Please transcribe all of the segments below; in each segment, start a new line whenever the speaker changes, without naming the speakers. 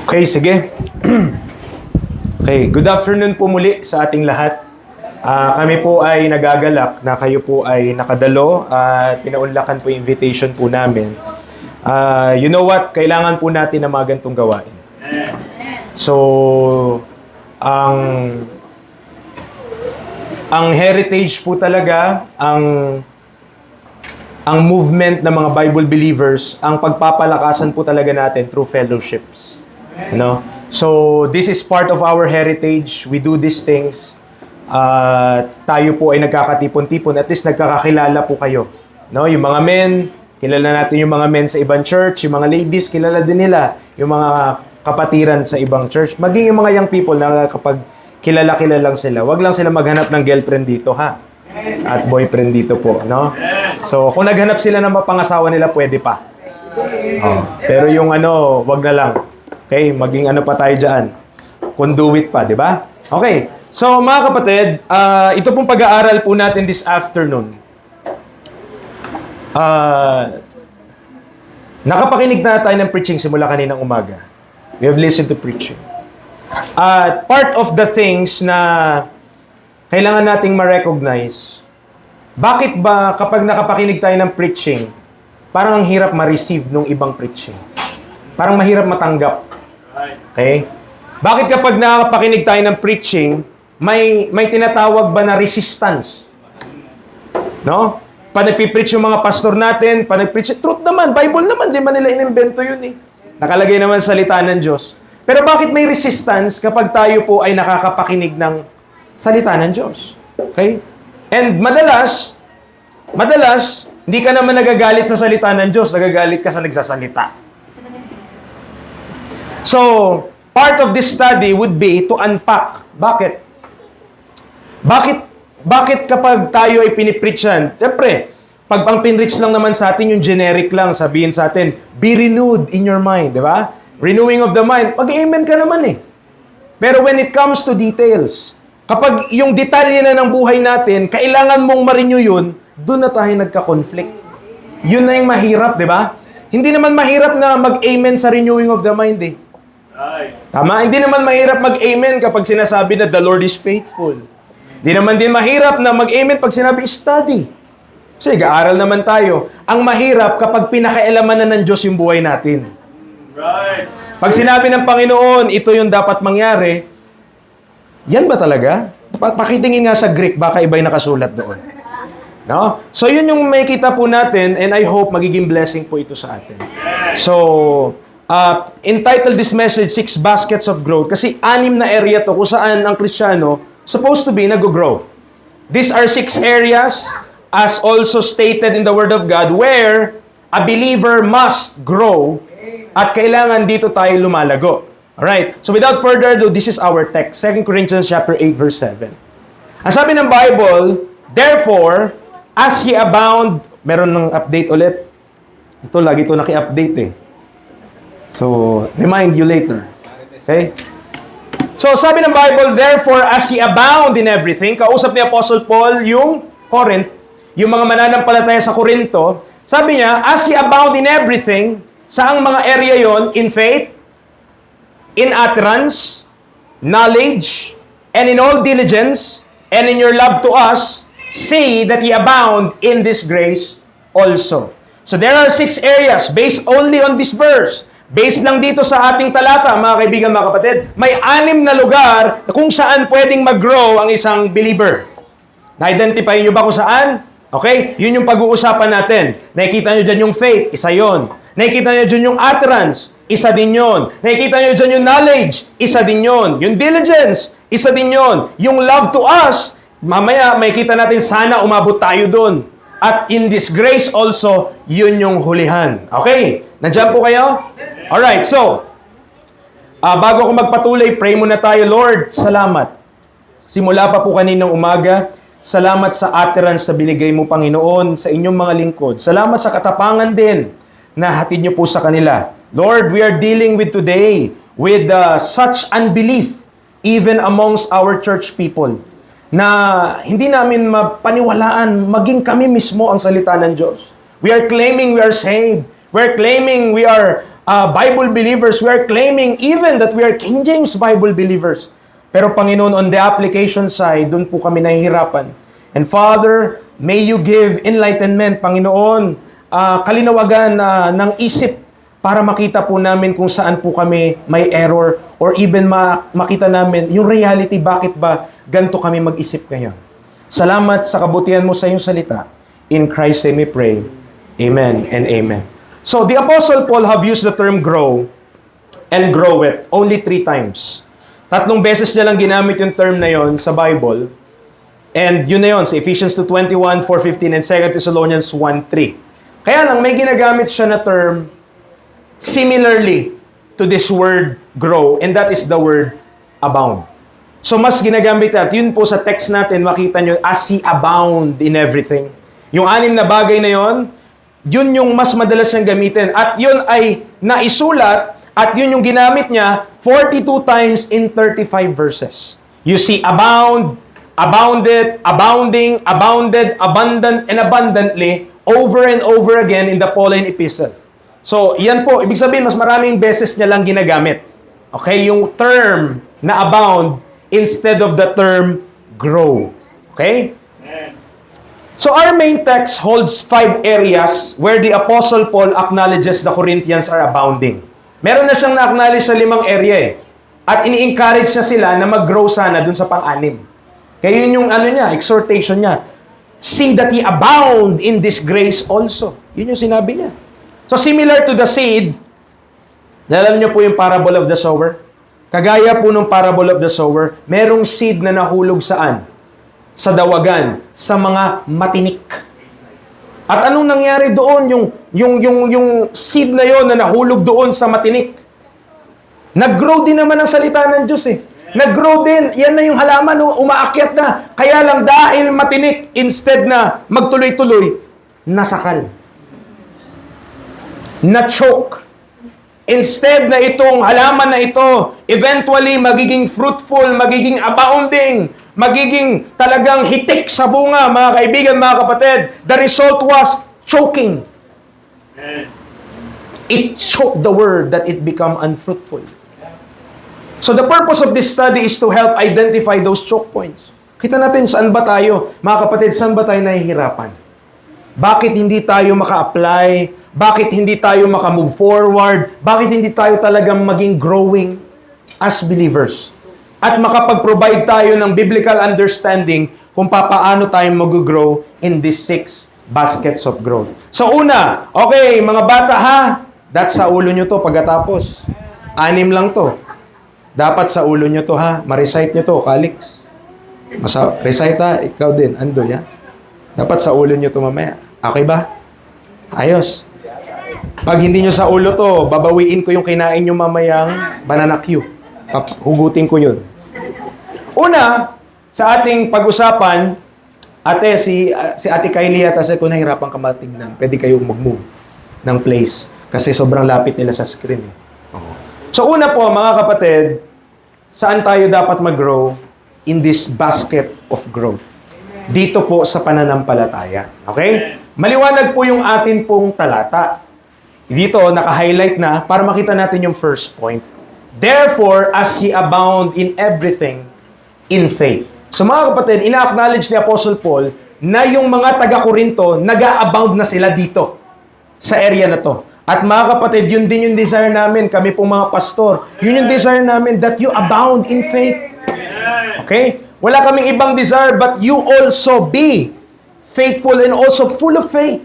Okay, sige. Okay, good afternoon po muli sa ating lahat. Kami po ay nagagalak na kayo po ay nakadalo at pinaunlakan po yung invitation po namin. You know what? Kailangan po natin ng mga ganitong gawain. So, ang heritage po talaga, ang movement ng mga Bible believers, ang pagpapalakasan po talaga natin through fellowships. No? So, this is part of our heritage. We do these things. Tayo po ay nagkakatipon-tipon. At least nagkakakilala po kayo. No? Yung mga men, kilala natin yung mga men sa ibang church. Yung mga ladies, kilala din nila yung mga kapatiran sa ibang church. Maging yung mga young people na kapag kilala-kilala lang sila, wag lang sila maghanap ng girlfriend dito, ha? At boyfriend dito po, no? So, kung naghanap sila ng mapangasawa nila, pwede pa. Pero yung wag na lang. Okay, maging pa tayo dyan. Conduit pa, di ba? Okay. So, mga kapatid, ito pong pag-aaral po natin this afternoon. Nakapakinig na tayo ng preaching simula kaninang umaga. We have listened to preaching. Part of the things na kailangan nating ma-recognize, bakit ba kapag nakapakinig tayo ng preaching, parang ang hirap ma-receive nung ibang preaching? Parang mahirap matanggap. Okay? Bakit kapag nakapakinig tayo ng preaching, may tinatawag ba na resistance? No? Panagpipreach yung mga pastor natin, panagpreach, truth naman, Bible naman, di man nila inimbento yun eh. Nakalagay naman sa salita ng Diyos. Pero bakit may resistance kapag tayo po ay nakakapakinig ng salita ng Diyos? Okay? And madalas, hindi ka naman nagagalit sa salita ng Diyos, nagagalit ka sa nagsasalita. So, part of this study would be to unpack. Bakit? Bakit kapag tayo ay pinipreachan? Siyempre, pag ang pinreach lang naman sa atin, yung generic lang, sabihin sa atin, be renewed in your mind, di ba? Renewing of the mind, mag-amen ka naman eh. Pero when it comes to details, kapag yung detalye na ng buhay natin, kailangan mong ma-renew yun, doon na tayo nagka-conflict. Yun na yung mahirap, di ba? Hindi naman mahirap na mag-amen sa renewing of the mind eh. Tama? Hindi naman mahirap mag-amen kapag sinasabi na the Lord is faithful. Hindi naman din mahirap na mag-amen pag sinabi study. Kasi aaral naman tayo. Ang mahirap kapag pinakailaman na ng Diyos yung buhay natin. Right. Pag sinabi ng Panginoon, ito yung dapat mangyari, yan ba talaga? Pakitingin nga sa Greek, baka iba yung nakasulat doon. No? So yun yung may kita po natin and I hope magiging blessing po ito sa atin. So, entitled this message, 6 Baskets of Growth, kasi 6 na area to kung saan ang Kristiyano supposed to be nag-grow. These are 6 areas, as also stated in the Word of God, where a believer must grow at kailangan dito tayo lumalago. Alright? So without further ado, this is our text. 2 Corinthians chapter 8, verse 7. Ang sabi ng Bible, therefore, as ye abound, meron ng update ulit. Ito, lagi ito naki-update eh. So, remind you later. Okay? So, sabi ng Bible, therefore, as ye abound in everything, kausap ni Apostle Paul yung Corinth, yung mga mananampalataya sa Corinto, sabi niya, as ye abound in everything, saang mga area yon? In faith, in utterance, knowledge, and in all diligence, and in your love to us, see that ye abound in this grace also. So there are 6 areas based only on this verse. Based lang dito sa ating talata, mga kaibigan, mga kapatid, may 6 na lugar kung saan pwedeng mag-grow ang isang believer. Na-identify nyo ba kung saan? Okay? Yun yung pag-uusapan natin. Nakikita nyo dyan yung faith, isa yon. Nakikita nyo dyan yung utterance, isa din yon. Nakikita nyo dyan yung knowledge, isa din yon. Yung diligence, isa din yon. Yung love to us, mamaya makikita natin sana umabot tayo doon. At in this grace also, yun yung hulihan. Okay? Nandiyan po kayo? Alright, so, bago ako magpatuloy, pray muna tayo. Lord, salamat. Simula pa po kaninang umaga, salamat sa utterance na binigay mo, Panginoon, sa inyong mga lingkod. Salamat sa katapangan din na hatid niyo po sa kanila. Lord, we are dealing with today with such unbelief even amongst our church people na hindi namin mapaniwalaan maging kami mismo ang salita ng Diyos. We are claiming we are saved. We're claiming we are Bible believers. We are claiming even that we are King James Bible believers. Pero Panginoon, on the application side, doon po kami nahihirapan. And Father, may you give enlightenment, Panginoon, kalinawagan ng isip para makita po namin kung saan po kami may error or even makita namin yung reality, bakit ba ganito kami mag-isip ngayon. Salamat sa kabutihan mo sa iyong salita. In Christ's name we pray. Amen and amen. So, the Apostle Paul have used the term grow and grow it only 3 times. 3 beses niya lang ginamit yung term na yon sa Bible. And yun na yun, sa Ephesians 2:21, 4:15, and 2 Thessalonians 1:3. Kaya lang, may ginagamit siya na term similarly to this word grow, and that is the word abound. So, mas ginagamit at yun po sa text natin, makita nyo, as he abound in everything. Yung 6 na bagay na yun yung mas madalas niyang gamitin. At yun ay naisulat, at yun yung ginamit niya 42 times in 35 verses. You see, abound, abounded, abounding, abounded, abundant, and abundantly, over and over again in the Pauline epistle. So, yan po. Ibig sabihin, mas maraming beses niya lang ginagamit. Okay? Yung term na abound instead of the term grow. Okay? So, our main text holds 5 areas where the Apostle Paul acknowledges the Corinthians are abounding. Meron na siyang na-acknowledge sa 5 area eh. At ini-encourage niya sila na mag-grow sana dun sa pang-6. Kaya yun yung exhortation niya. See that ye abound in this grace also. Yun yung sinabi niya. So, similar to the seed, alam niyo po yung parable of the sower? Kagaya po ng parable of the sower, merong seed na nahulog saan? Sa dawagan, sa mga matinik. At anong nangyari doon? Yung seed na yon na nahulog doon sa matinik. Nag-grow din naman ang salita ng Diyos eh. Nag-grow din. Yan na yung halaman, umaakyat na. Kaya lang dahil matinik, instead na magtuloy-tuloy, nasakal. Na-choke. Instead na itong halaman na ito, eventually magiging fruitful, magiging abounding, magiging talagang hitik sa bunga, mga kaibigan, mga kapatid. The result was choking. It choked the word that it become unfruitful. So the purpose of this study is to help identify those choke points. Kita natin saan ba tayo, mga kapatid, saan ba tayo nahihirapan? Bakit hindi tayo maka-apply? Bakit hindi tayo maka-move forward? Bakit hindi tayo talagang maging growing as believers? At makapag-provide tayo ng biblical understanding kung paano tayo mag-grow in these 6 baskets of growth. So una, okay, mga bata ha, that's sa ulo nyo to pagkatapos. 6 lang to. Dapat sa ulo nyo to ha, ma-recite nyo to, Calix. Recite ha, ikaw din, Andoy ha. Dapat sa ulo nyo to mamaya. Okay ba? Ayos. Pag hindi nyo sa ulo to, babawiin ko yung kinain nyo mamayang banana Q. Hugutin ko yun. Una, sa ating pag-usapan, ate, si Ate Kylie at kasi kung nahirapan ka matingnan, pwede kayong mag-move ng place. Kasi sobrang lapit nila sa screen. So una po, mga kapatid, saan tayo dapat mag-grow? In this basket of growth. Dito po sa pananampalataya. Okay? Maliwanag po yung atin pong talata. Dito, naka-highlight na para makita natin yung first point. Therefore, as ye abound in everything, in faith. So mga kapatid, ina-acknowledge ni Apostle Paul na yung mga taga-Korinto, nag-a-abound na sila dito sa area na to. At mga kapatid, yun din yung desire namin, kami pong mga pastor. Yun yung desire namin, that you abound in faith. Okay? Wala kaming ibang desire, but you also be faithful and also full of faith.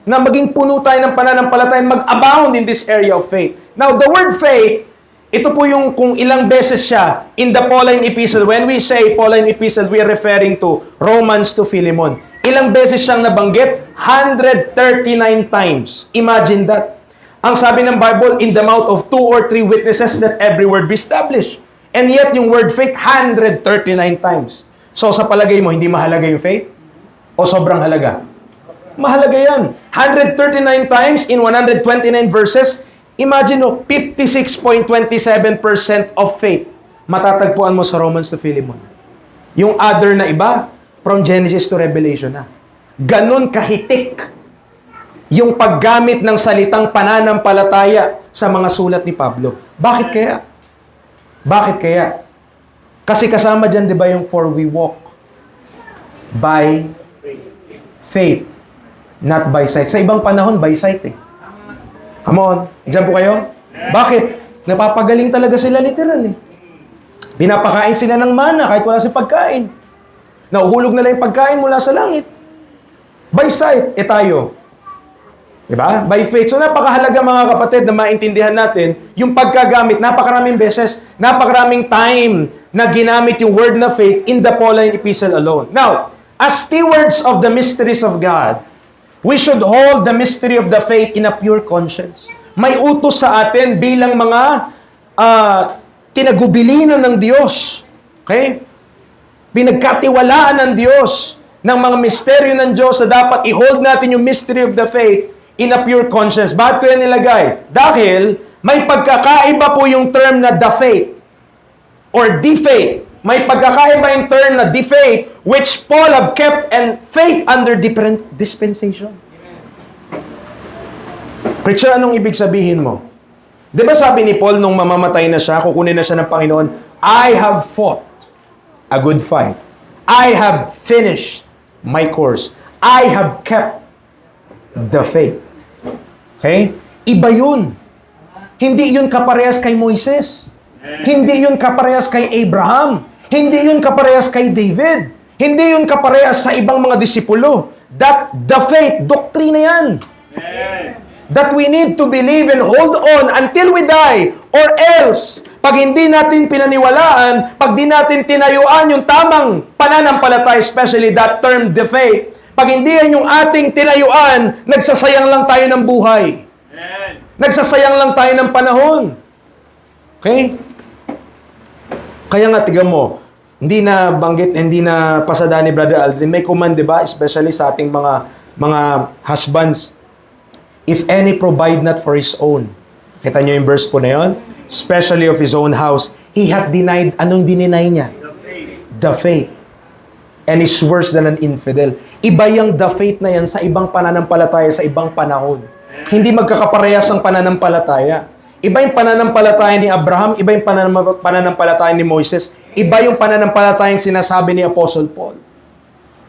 Na maging puno tayo ng pananampalataya, mag-abound in this area of faith. Now, the word faith, ito po yung kung ilang beses siya in the Pauline epistle. When we say Pauline epistle, we are referring to Romans to Philemon. Ilang beses siyang nabanggit? 139 times. Imagine that. Ang sabi ng Bible, in the mouth of 2 or 3 witnesses, let every word be established. And yet, yung word faith, 139 times. So, sa palagay mo, hindi mahalaga yung faith? O sobrang halaga? Mahalaga yan. 139 times in 129 verses. Imagine mo, 56.27% of faith matatagpuan mo sa Romans to Philemon. Yung other na iba, from Genesis to Revelation na. Ganon kahitik yung paggamit ng salitang pananampalataya sa mga sulat ni Pablo. Bakit kaya? Bakit kaya? Kasi kasama dyan, di ba, yung for we walk by faith, not by sight. Sa ibang panahon, by sight eh. Come on, dyan po kayo? Bakit? Napapagaling talaga sila literal eh. Pinapakain sila ng mana kahit wala silang pagkain. Nauhulog na lang yung pagkain mula sa langit. By sight, tayo. Diba? By faith. So napakahalaga mga kapatid na maintindihan natin yung pagkagamit. Napakaraming beses, napakaraming time na ginamit yung word na faith in the Pauline epistle alone. Now, as stewards of the mysteries of God, we should hold the mystery of the faith in a pure conscience. May utos sa atin bilang mga tinagubilinan ng Diyos. Okay? Pinagkatiwalaan ng Diyos ng mga misteryo ng Diyos na dapat i-hold natin yung mystery of the faith in a pure conscience. Bakit ko yan nilagay? Dahil may pagkakaiba po yung term na the faith or the faith. May pagkakaiba yung term na the faith which Paul have kept and faith under different dispensation. Preacher, anong ibig sabihin mo? Di ba sabi ni Paul nung mamamatay na siya, kukunin na siya ng Panginoon, I have fought a good fight. I have finished my course. I have kept the faith. Okay? Iba yun. Hindi yun kaparehas kay Moises. Hindi yun kaparehas kay Abraham. Hindi yun kaparehas kay David. Hindi yun kaparehas sa ibang mga disipulo. That the faith, doktrina yan. That we need to believe and hold on until we die. Or else, pag hindi natin pinaniwalaan, pag di natin tinayuan yung tamang pananampalataya, especially that term, the faith, pag hindi yan yung ating tinayuan, nagsasayang lang tayo ng buhay. Nagsasayang lang tayo ng panahon. Okay? Kaya nga, tignan mo, hindi na banggit, hindi na pasada ni Brother Aldrin. May command, di ba? Especially sa ating mga husbands. If any provide not for his own. Kita nyo yung verse po na yun? Especially of his own house. He hath denied, anong dininay niya? The faith. And is worse than an infidel. Iba yung the faith na yan sa ibang pananampalataya, sa ibang panahon. Hindi magkakaparehas ang pananampalataya. Iba yung pananampalataya ni Abraham, iba yung pananampalataya ni Moises, iba yung pananampalataya yung sinasabi ni Apostle Paul.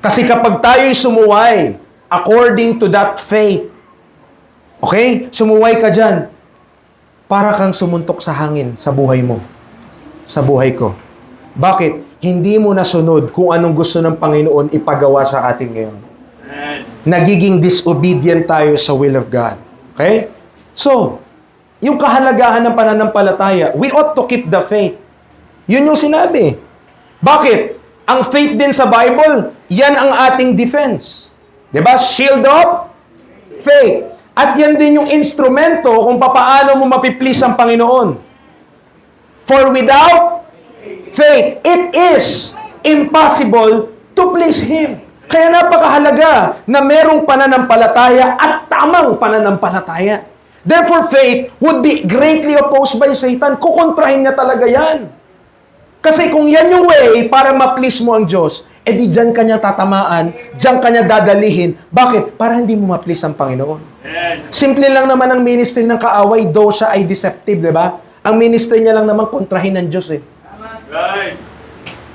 Kasi kapag tayo'y sumuway, according to that faith, okay? Sumuway ka dyan, para kang sumuntok sa hangin sa buhay mo, sa buhay ko. Bakit? Hindi mo nasunod kung anong gusto ng Panginoon ipagawa sa atin ngayon. Nagiging disobedient tayo sa will of God. Okay? So, yung kahalagahan ng pananampalataya, we ought to keep the faith. Yun yung sinabi. Bakit? Ang faith din sa Bible, yan ang ating defense. Diba? Shield of faith. At yan din yung instrumento kung papaano mo mapiplease ang Panginoon. For without faith, it is impossible to please Him. Kaya napakahalaga na merong pananampalataya at tamang pananampalataya. Therefore, faith would be greatly opposed by Satan. Kukontrahin niya talaga yan. Kasi kung yan yung way para ma-please mo ang Diyos, di dyan ka niya tatamaan, dyan ka niya dadalihin. Bakit? Para hindi mo ma-please ang Panginoon. Simple lang naman ang ministry ng kaaway, though siya ay deceptive, di ba? Ang ministry niya lang naman kontrahin ng Diyos eh.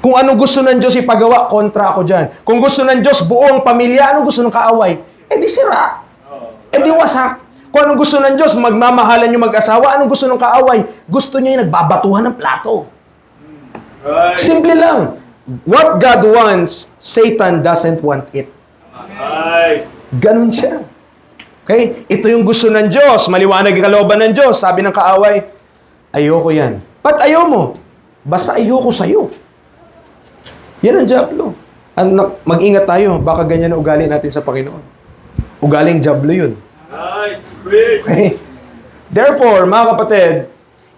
Kung anong gusto ng Diyos ipagawa, kontra ako dyan. Kung gusto ng Diyos, buong pamilya, anong gusto ng kaaway? Di sira. Di wasak. Kung anong gusto ng Diyos, magmamahalan yung mag-asawa, anong gusto ng kaaway? Gusto niya yung nagbabatuhan ng plato. Simple lang. What God wants, Satan doesn't want it. Ganon siya. Okay? Ito yung gusto ng Diyos. Maliwanag yung kalooban ng Diyos. Sabi ng kaaway, ayoko yan. Ba't ayaw mo? Basta ayoko sa'yo. Yan ang jablo. Mag-ingat tayo. Baka ganyan na ugali natin sa Panginoon. Ugaling jablo yun. Okay? Therefore, mga kapatid,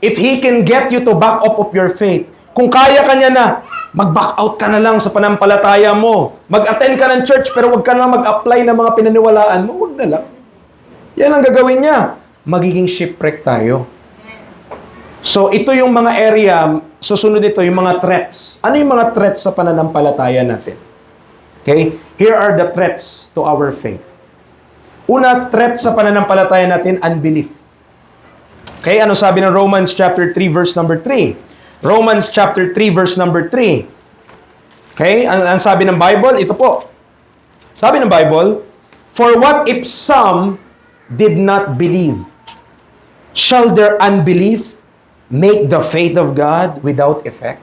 if He can get you to back up of your faith, kung kaya ka niya na, mag-back out ka na lang sa panampalataya mo. Mag-attend ka ng church, pero wag ka na mag-apply ng mga pinaniwalaan mo. Wag na lang. Yan ang gagawin niya. Magiging shipwreck tayo. So, ito yung mga area, susunod ito, yung mga threats. Ano yung mga threats sa pananampalataya natin? Okay? Here are the threats to our faith. Una, threat sa pananampalataya natin, unbelief. Okay, ano sabi ng Romans chapter 3 verse number 3? Romans chapter 3 verse number 3. Okay, ang sabi ng Bible, ito po. Sabi ng Bible, for what if some did not believe? Shall their unbelief make the faith of God without effect?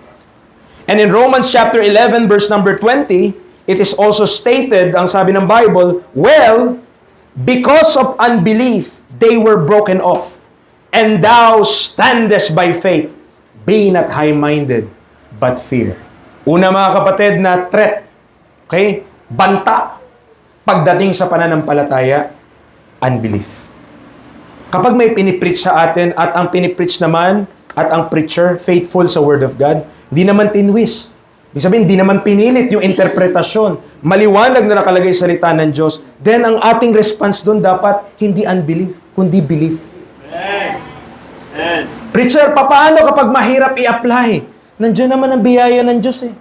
And in Romans chapter 11 verse number 20, it is also stated, ang sabi ng Bible, well, because of unbelief, they were broken off. And thou standest by faith. Be not high-minded, but fear. Una mga kapatid na threat. Okay? Banta. Pagdating sa pananampalataya, unbelief. Kapag may pinipreach sa atin at ang pinipreach naman at ang preacher faithful sa Word of God, hindi naman tinwist. Ibig sabihin, hindi naman pinilit yung interpretasyon. Maliwanag na nakalagay sa salita ng Diyos. Then, ang ating response doon dapat hindi unbelief, kundi belief.
Amen.
Preacher, papaano kapag mahirap i-apply? Nandiyan naman ang biyaya ng Diyos eh.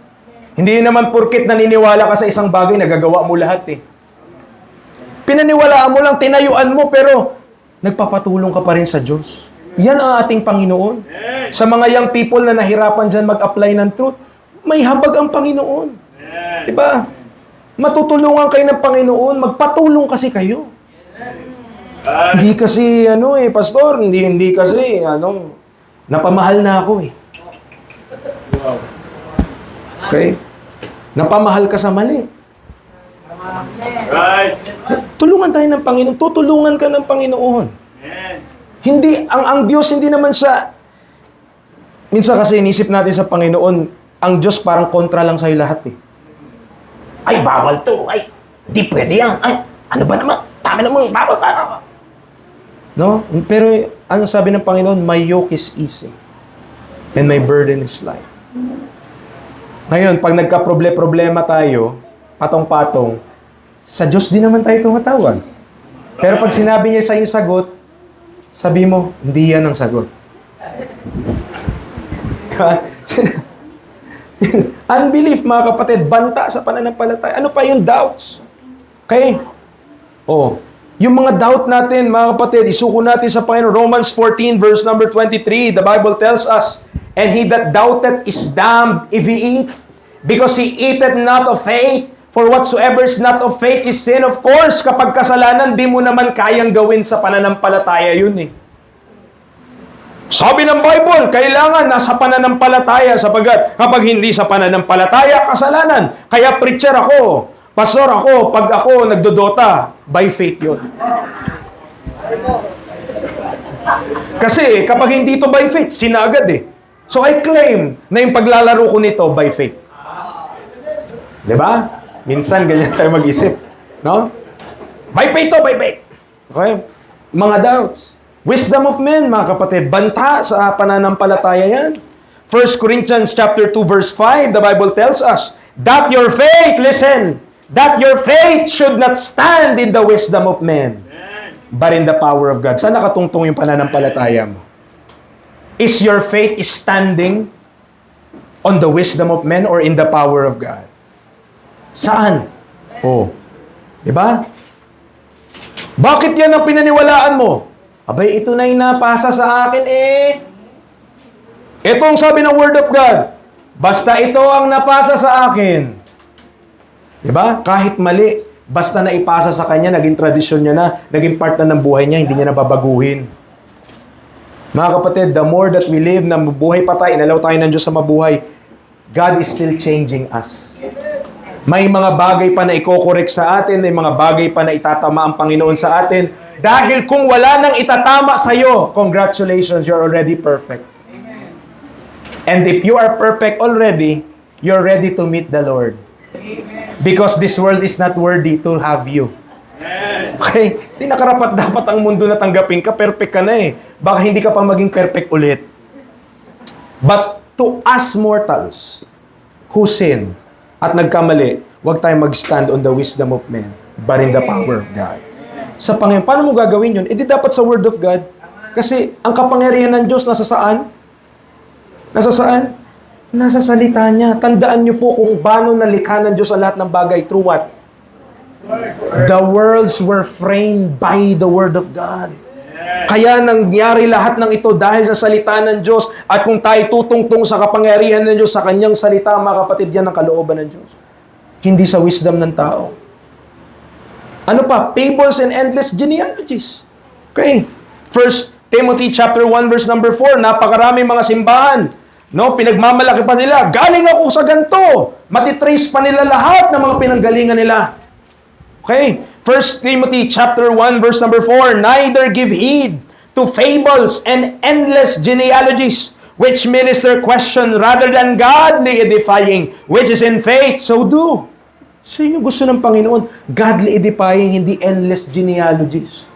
Hindi naman porkit naniniwala ka sa isang bagay, nagagawa mo lahat eh. Pinaniwalaan mo lang, tinayuan mo, pero nagpapatulong ka pa rin sa Diyos. Yan ang ating Panginoon. Sa mga young people na nahirapan dyan mag-apply ng truth, may habag ang Panginoon. Diba? Matutulungan kayo ng Panginoon, magpatulong kasi kayo. Hindi kasi, pastor, hindi kasi, napamahal na ako eh. Okay? Napamahal ka sa mali.
Right.
Tulungan tayo ng Panginoon. Tutulungan ka ng Panginoon. Hindi, ang Diyos, hindi naman siya, minsan kasi inisip natin sa Panginoon, ang Diyos parang kontra lang sa'yo lahat eh. Ay, bawal to. Ay, hindi pwede yan. Ay, ano ba naman? Tama naman, bawal ka. No? Pero, ano sabi ng Panginoon? My yoke is easy. And my burden is light. Ngayon, pag nagka-problema tayo, patong-patong, sa Diyos din naman tayo tumatawag. Pero pag sinabi niya sa yung sagot, sabi mo, hindi yan ang sagot. Unbelief, mga kapatid, banta sa pananampalataya. Ano pa yung doubts? Okay? Yung mga doubt natin, mga kapatid, isuko natin sa Panginoon. Romans 14, verse number 23, the Bible tells us, and he that doubteth is damned if he eat, because he eateth not of faith, for whatsoever is not of faith is sin. Of course, kapag kasalanan, di mo naman kayang gawin sa pananampalataya yun eh. Sabi ng Bible, kailangan nasa pananampalataya sapagkat kapag hindi sa pananampalataya, kasalanan. Kaya preacher ako, pastor ako, pag ako nagdodota, by faith yun. Kasi kapag hindi ito by faith, sinagad eh. So I claim na yung paglalaro ko nito by faith. Diba? Minsan ganyan tayo mag-isip. No? By faith to, by faith. Okay? Mga doubts. Wisdom of men, mga kapatid, banta sa pananampalataya yan. 1 Corinthians chapter 2 verse 5, the Bible tells us that your faith, listen, that your faith should not stand in the wisdom of men, but in the power of God. Saan nakatungtong yung pananampalataya mo? Is your faith standing on the wisdom of men or in the power of God? Saan? Diba? Bakit yan ang pinaniwalaan mo? Abay, ito na yung napasa sa akin eh. Ito ang sabi ng Word of God. Basta ito ang napasa sa akin. Diba? Kahit mali, basta naipasa sa kanya, naging tradisyon niya na, naging part na ng buhay niya, hindi niya nababaguhin. Mga kapatid, the more that we live, na mabuhay pa tayo, inalaw tayo ng Diyos sa mabuhay, God is still changing us. May mga bagay pa na i-correct sa atin, may mga bagay pa na itatama ang Panginoon sa atin. Dahil kung wala nang itatama sa iyo, congratulations, you're already perfect. And if you are perfect already, you're ready to meet the Lord. Because this world is not worthy to have you. Okay? Hindi nakarapat dapat ang mundo na tanggapin ka, perfect ka na eh. Baka hindi ka pa maging perfect ulit. But to us mortals who sin at nagkamali, huwag tayong mag-stand on the wisdom of men, but in the power of God. Sa Panginoon, paano mo gagawin yun? Di dapat sa Word of God. Kasi ang kapangyarihan ng Diyos nasa saan? Nasa saan? Nasa salita niya. Tandaan niyo po kung paano nalikha ng Diyos ang lahat ng bagay. Through what? The worlds were framed by the Word of God. Kaya nangyari lahat ng ito dahil sa salita ng Diyos. At kung tayo tutungtong sa kapangyarihan ng Diyos, sa Kanyang salita, mga kapatid, yan ang kalooban ng Diyos. Hindi sa wisdom ng tao. Ano pa? Fables and endless genealogies. Okay. 1 Timothy chapter 1 verse number 4, napakarami mga simbahan. No, pinagmamalaki pa nila. Galing ako sa ganito. Matitrace pa nila lahat ng mga pinanggalingan nila. Okay. 1 Timothy chapter 1 verse number 4, neither give heed to fables and endless genealogies, which minister question rather than godly edifying, which is in faith, so do. So yun yung gusto ng Panginoon, godly edifying, hindi endless genealogies.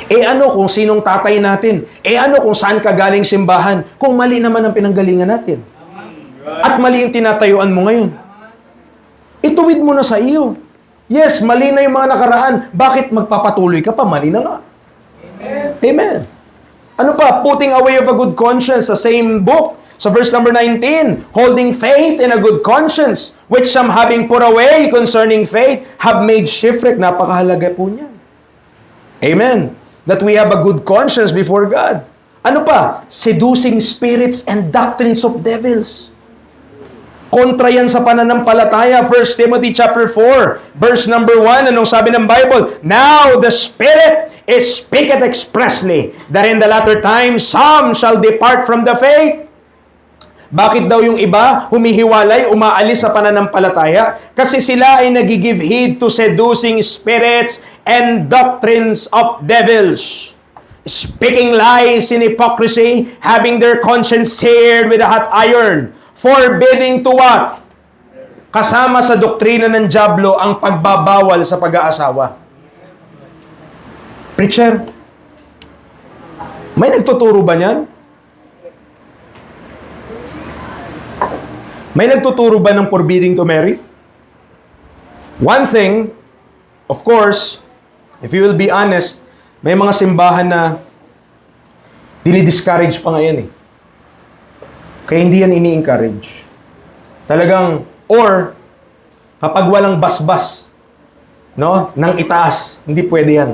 Ano kung sinong tatay natin? Ano kung saan ka galing simbahan? Kung mali naman ang pinanggalingan natin. At mali yung tinatayuan mo ngayon. Ituwid mo na sa iyo. Yes, mali na yung mga nakaraan. Bakit magpapatuloy ka pa? Mali na nga. Amen. Ano pa? Putting away of a good conscience, sa same book. Sa verse number 19, holding faith in a good conscience, which some having put away concerning faith, have made shipwreck. Napakahalaga po niyan. Amen. That we have a good conscience before God. Ano pa? Seducing spirits and doctrines of devils. Kontra yan sa pananampalataya. 1 Timothy chapter 4, verse number 1, anong sabi ng Bible? Now the Spirit is speaketh expressly, that in the latter times some shall depart from the faith. Bakit daw yung iba humihiwalay, umaalis sa pananampalataya? Kasi sila ay nagigive heed to seducing spirits and doctrines of devils. Speaking lies in hypocrisy, having their conscience seared with a hot iron, forbidding to what? Kasama sa doktrina ng dyablo ang pagbabawal sa pag-aasawa. Preacher, may nagtuturo ba niyan? May nagtuturo ba ng forbidding to marry? One thing, of course, if you will be honest, may mga simbahan na dinidiscourage pa ngayon eh. Kaya hindi yan ini-encourage. Talagang, or, kapag walang basbas, no, ng itaas, hindi pwede yan.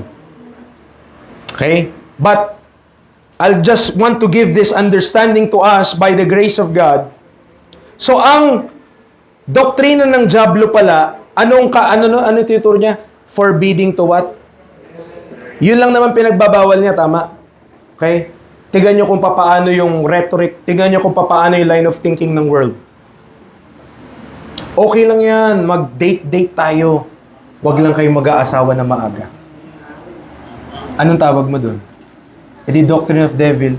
Okay? But, I'll just want to give this understanding to us by the grace of God. So, ang doktrina ng dyablo pala, ano tinuturo niya? Forbidding to what? Yun lang naman pinagbabawal niya, tama? Okay? Tignan nyo kung paano yung rhetoric, tignan nyo kung paano yung line of thinking ng world. Okay lang yan, mag-date tayo. Huwag lang kayo mag-aasawa na maaga. Anong tawag mo dun? The doctrine of devil.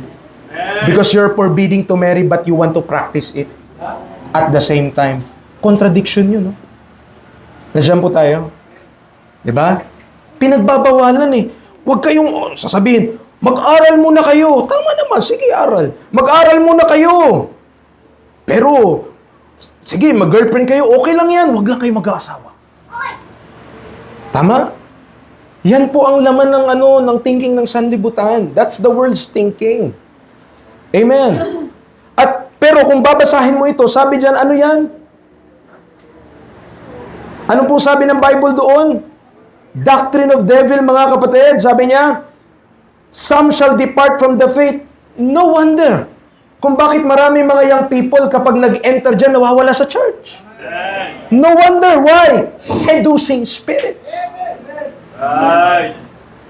Because you're forbidding to marry but you want to practice it. At the same time, contradiction yun, no? Nandiyan po tayo. Diba? Pinagbabawalan eh. Huwag kayong sasabihin, mag-aral muna kayo. Tama naman, sige, aral. Mag-aral muna kayo. Pero, sige, mag-girlfriend kayo, okay lang yan. Huwag lang kayo mag-aasawa. Tama? Yan po ang laman ng ng thinking ng sanlibutan. That's the world's thinking. Amen. Pero kung babasahin mo ito, sabi diyan, ano yan? Ano po sabi ng Bible doon? Doctrine of devil, mga kapatid. Sabi niya, some shall depart from the faith. No wonder. Kung bakit marami mga young people kapag nag-enter dyan, nawawala sa church. No wonder. Why? Seducing spirits.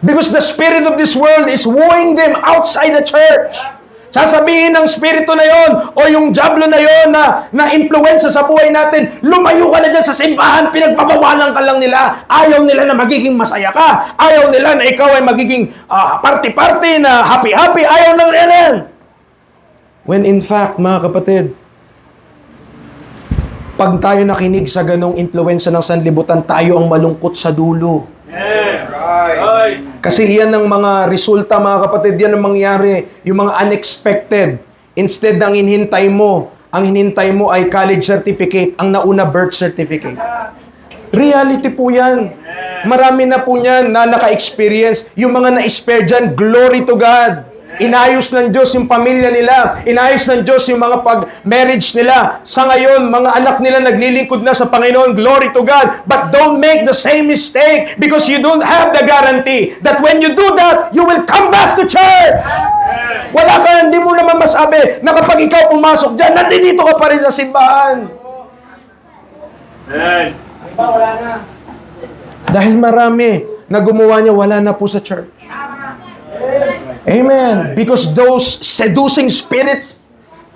Because the spirit of this world is wooing them outside the church. Sasabihin ng spirito na yon o yung dyablo na yon na influensya sa buhay natin, lumayo ka na dyan sa simbahan, pinagbabawalan ka lang nila. Ayaw nila na magiging masaya ka. Ayaw nila na ikaw ay magiging party-party, na happy-happy. Ayaw lang nila. When in fact, mga kapatid, pag tayo nakinig sa ganong influensya ng sanlibutan, tayo ang malungkot sa dulo. Kasi yan ang mga resulta, mga kapatid, yan ang mangyari, yung mga unexpected. Instead ng hinihintay mo, ang hinihintay mo ay college certificate, ang nauna birth certificate. Reality po yan. Marami na po yan na naka-experience. Yung mga na-spare dyan, glory to God. Inayos ng Diyos yung pamilya nila. Inayos ng Diyos yung mga pag-marriage nila. Sa ngayon, mga anak nila naglilingkod na sa Panginoon. Glory to God. But don't make the same mistake because you don't have the guarantee that when you do that, you will come back to church. Wala ka, hindi mo naman masabi na kapag ikaw pumasok dyan, nandito ka pa rin sa simbahan. Dahil marami na gumawa niya, wala na po sa church. Amen. Because those seducing spirits,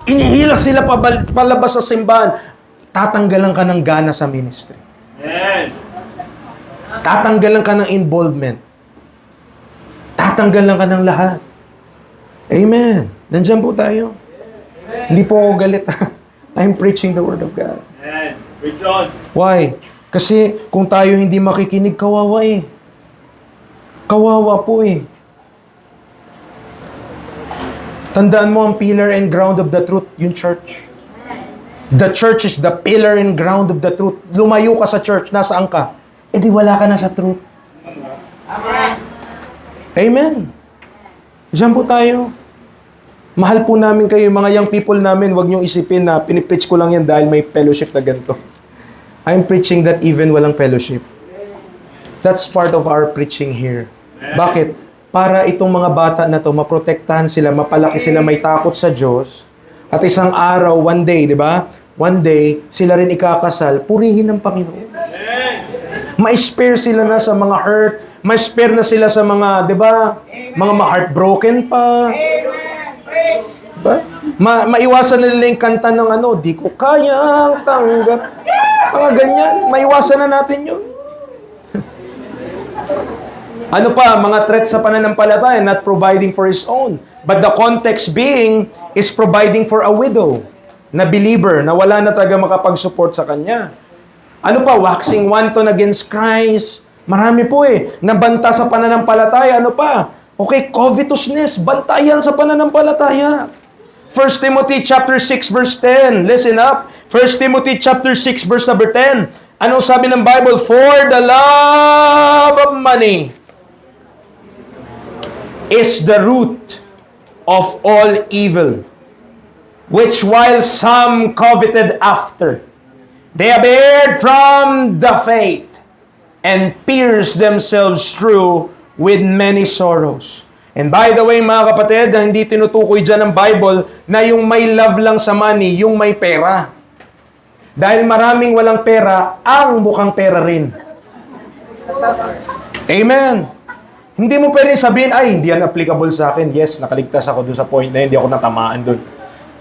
inihila sila palabas sa simbahan. Tatanggalan ka ng gana sa ministry. Tatanggalan ka ng involvement. Tatanggalan ka ng lahat. Amen. Nandiyan po tayo. Hindi po ako galit. I'm preaching the Word of God. Why? Kasi kung tayo hindi makikinig, kawawa eh. Kawawa po eh. Tandaan mo ang pillar and ground of the truth, yung church. The church is the pillar and ground of the truth. Lumayo ka sa church, nasaan ka? Eh di wala ka na sa truth. Amen. Diyan po tayo. Mahal po namin kayo, mga young people namin, huwag niyong isipin na pinipreach ko lang yan dahil may fellowship na ganito. I'm preaching that even walang fellowship. That's part of our preaching here. Bakit? Para itong mga bata na to, maprotektahan sila, mapalaki sila, may takot sa Diyos. At isang araw, one day, di ba? One day, sila rin ikakasal, purihin ng Panginoon. Ma-spare sila na sa mga hurt, ma-spare na sila sa mga, di ba? Mga heartbroken pa. Diba? Maiwasan na nila yung kanta ng ano, di ko kayang tanggap. Mga ganyan, maiwasan na natin yun. Ano pa, mga threats sa pananampalataya, not providing for his own. But the context being, is providing for a widow na believer, na wala na talaga makapag-support sa kanya. Ano pa, waxing wanton against Christ. Marami po eh, nabanta sa pananampalataya. Ano pa? Okay, covetousness, bantayan sa pananampalataya. 1 Timothy chapter 6 verse 10. Listen up. 1 Timothy chapter 6 verse number 10. Anong sabi ng Bible? For the love of money is the root of all evil, which while some coveted after, they have erred from the faith and pierced themselves through with many sorrows. And by the way, mga kapatid, hindi tinutukoy dyan ng Bible na yung may love lang sa money, yung may pera. Dahil maraming walang pera, ang mukhang pera rin. Amen. Hindi mo pwedeng sabihin, ay, hindi yan applicable sa akin. Yes, nakaligtas ako dun sa point na hindi ako natamaan dun.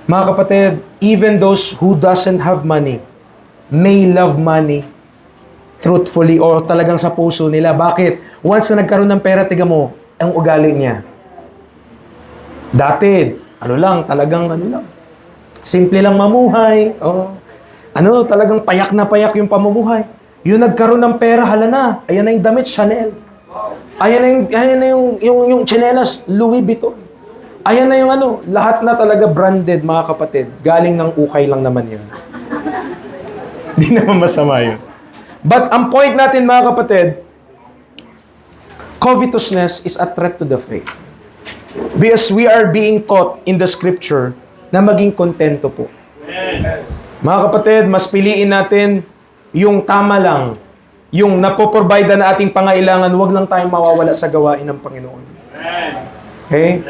Mga kapatid, even those who doesn't have money, may love money truthfully o talagang sa puso nila. Bakit? Once na nagkaroon ng pera, tiga mo, ang ugali niya. Dati, talagang simple lang mamuhay. Oh. Talagang payak na payak yung pamumuhay. Yung nagkaroon ng pera, hala na. Ayan na yung damit, Chanel. Ayan na yung tsinelas, Louis Vuitton. Ayan na yung lahat na talaga branded, mga kapatid. Galing ng ukay lang naman yun. Hindi naman masama yun. But ang point natin, mga kapatid, covetousness is a threat to the faith. Because we are being taught in the scripture na maging kontento po. Mga kapatid, mas piliin natin yung tama lang, yung napoprovide na ating pangailangan, huwag lang tayong mawawala sa gawain ng Panginoon. Okay?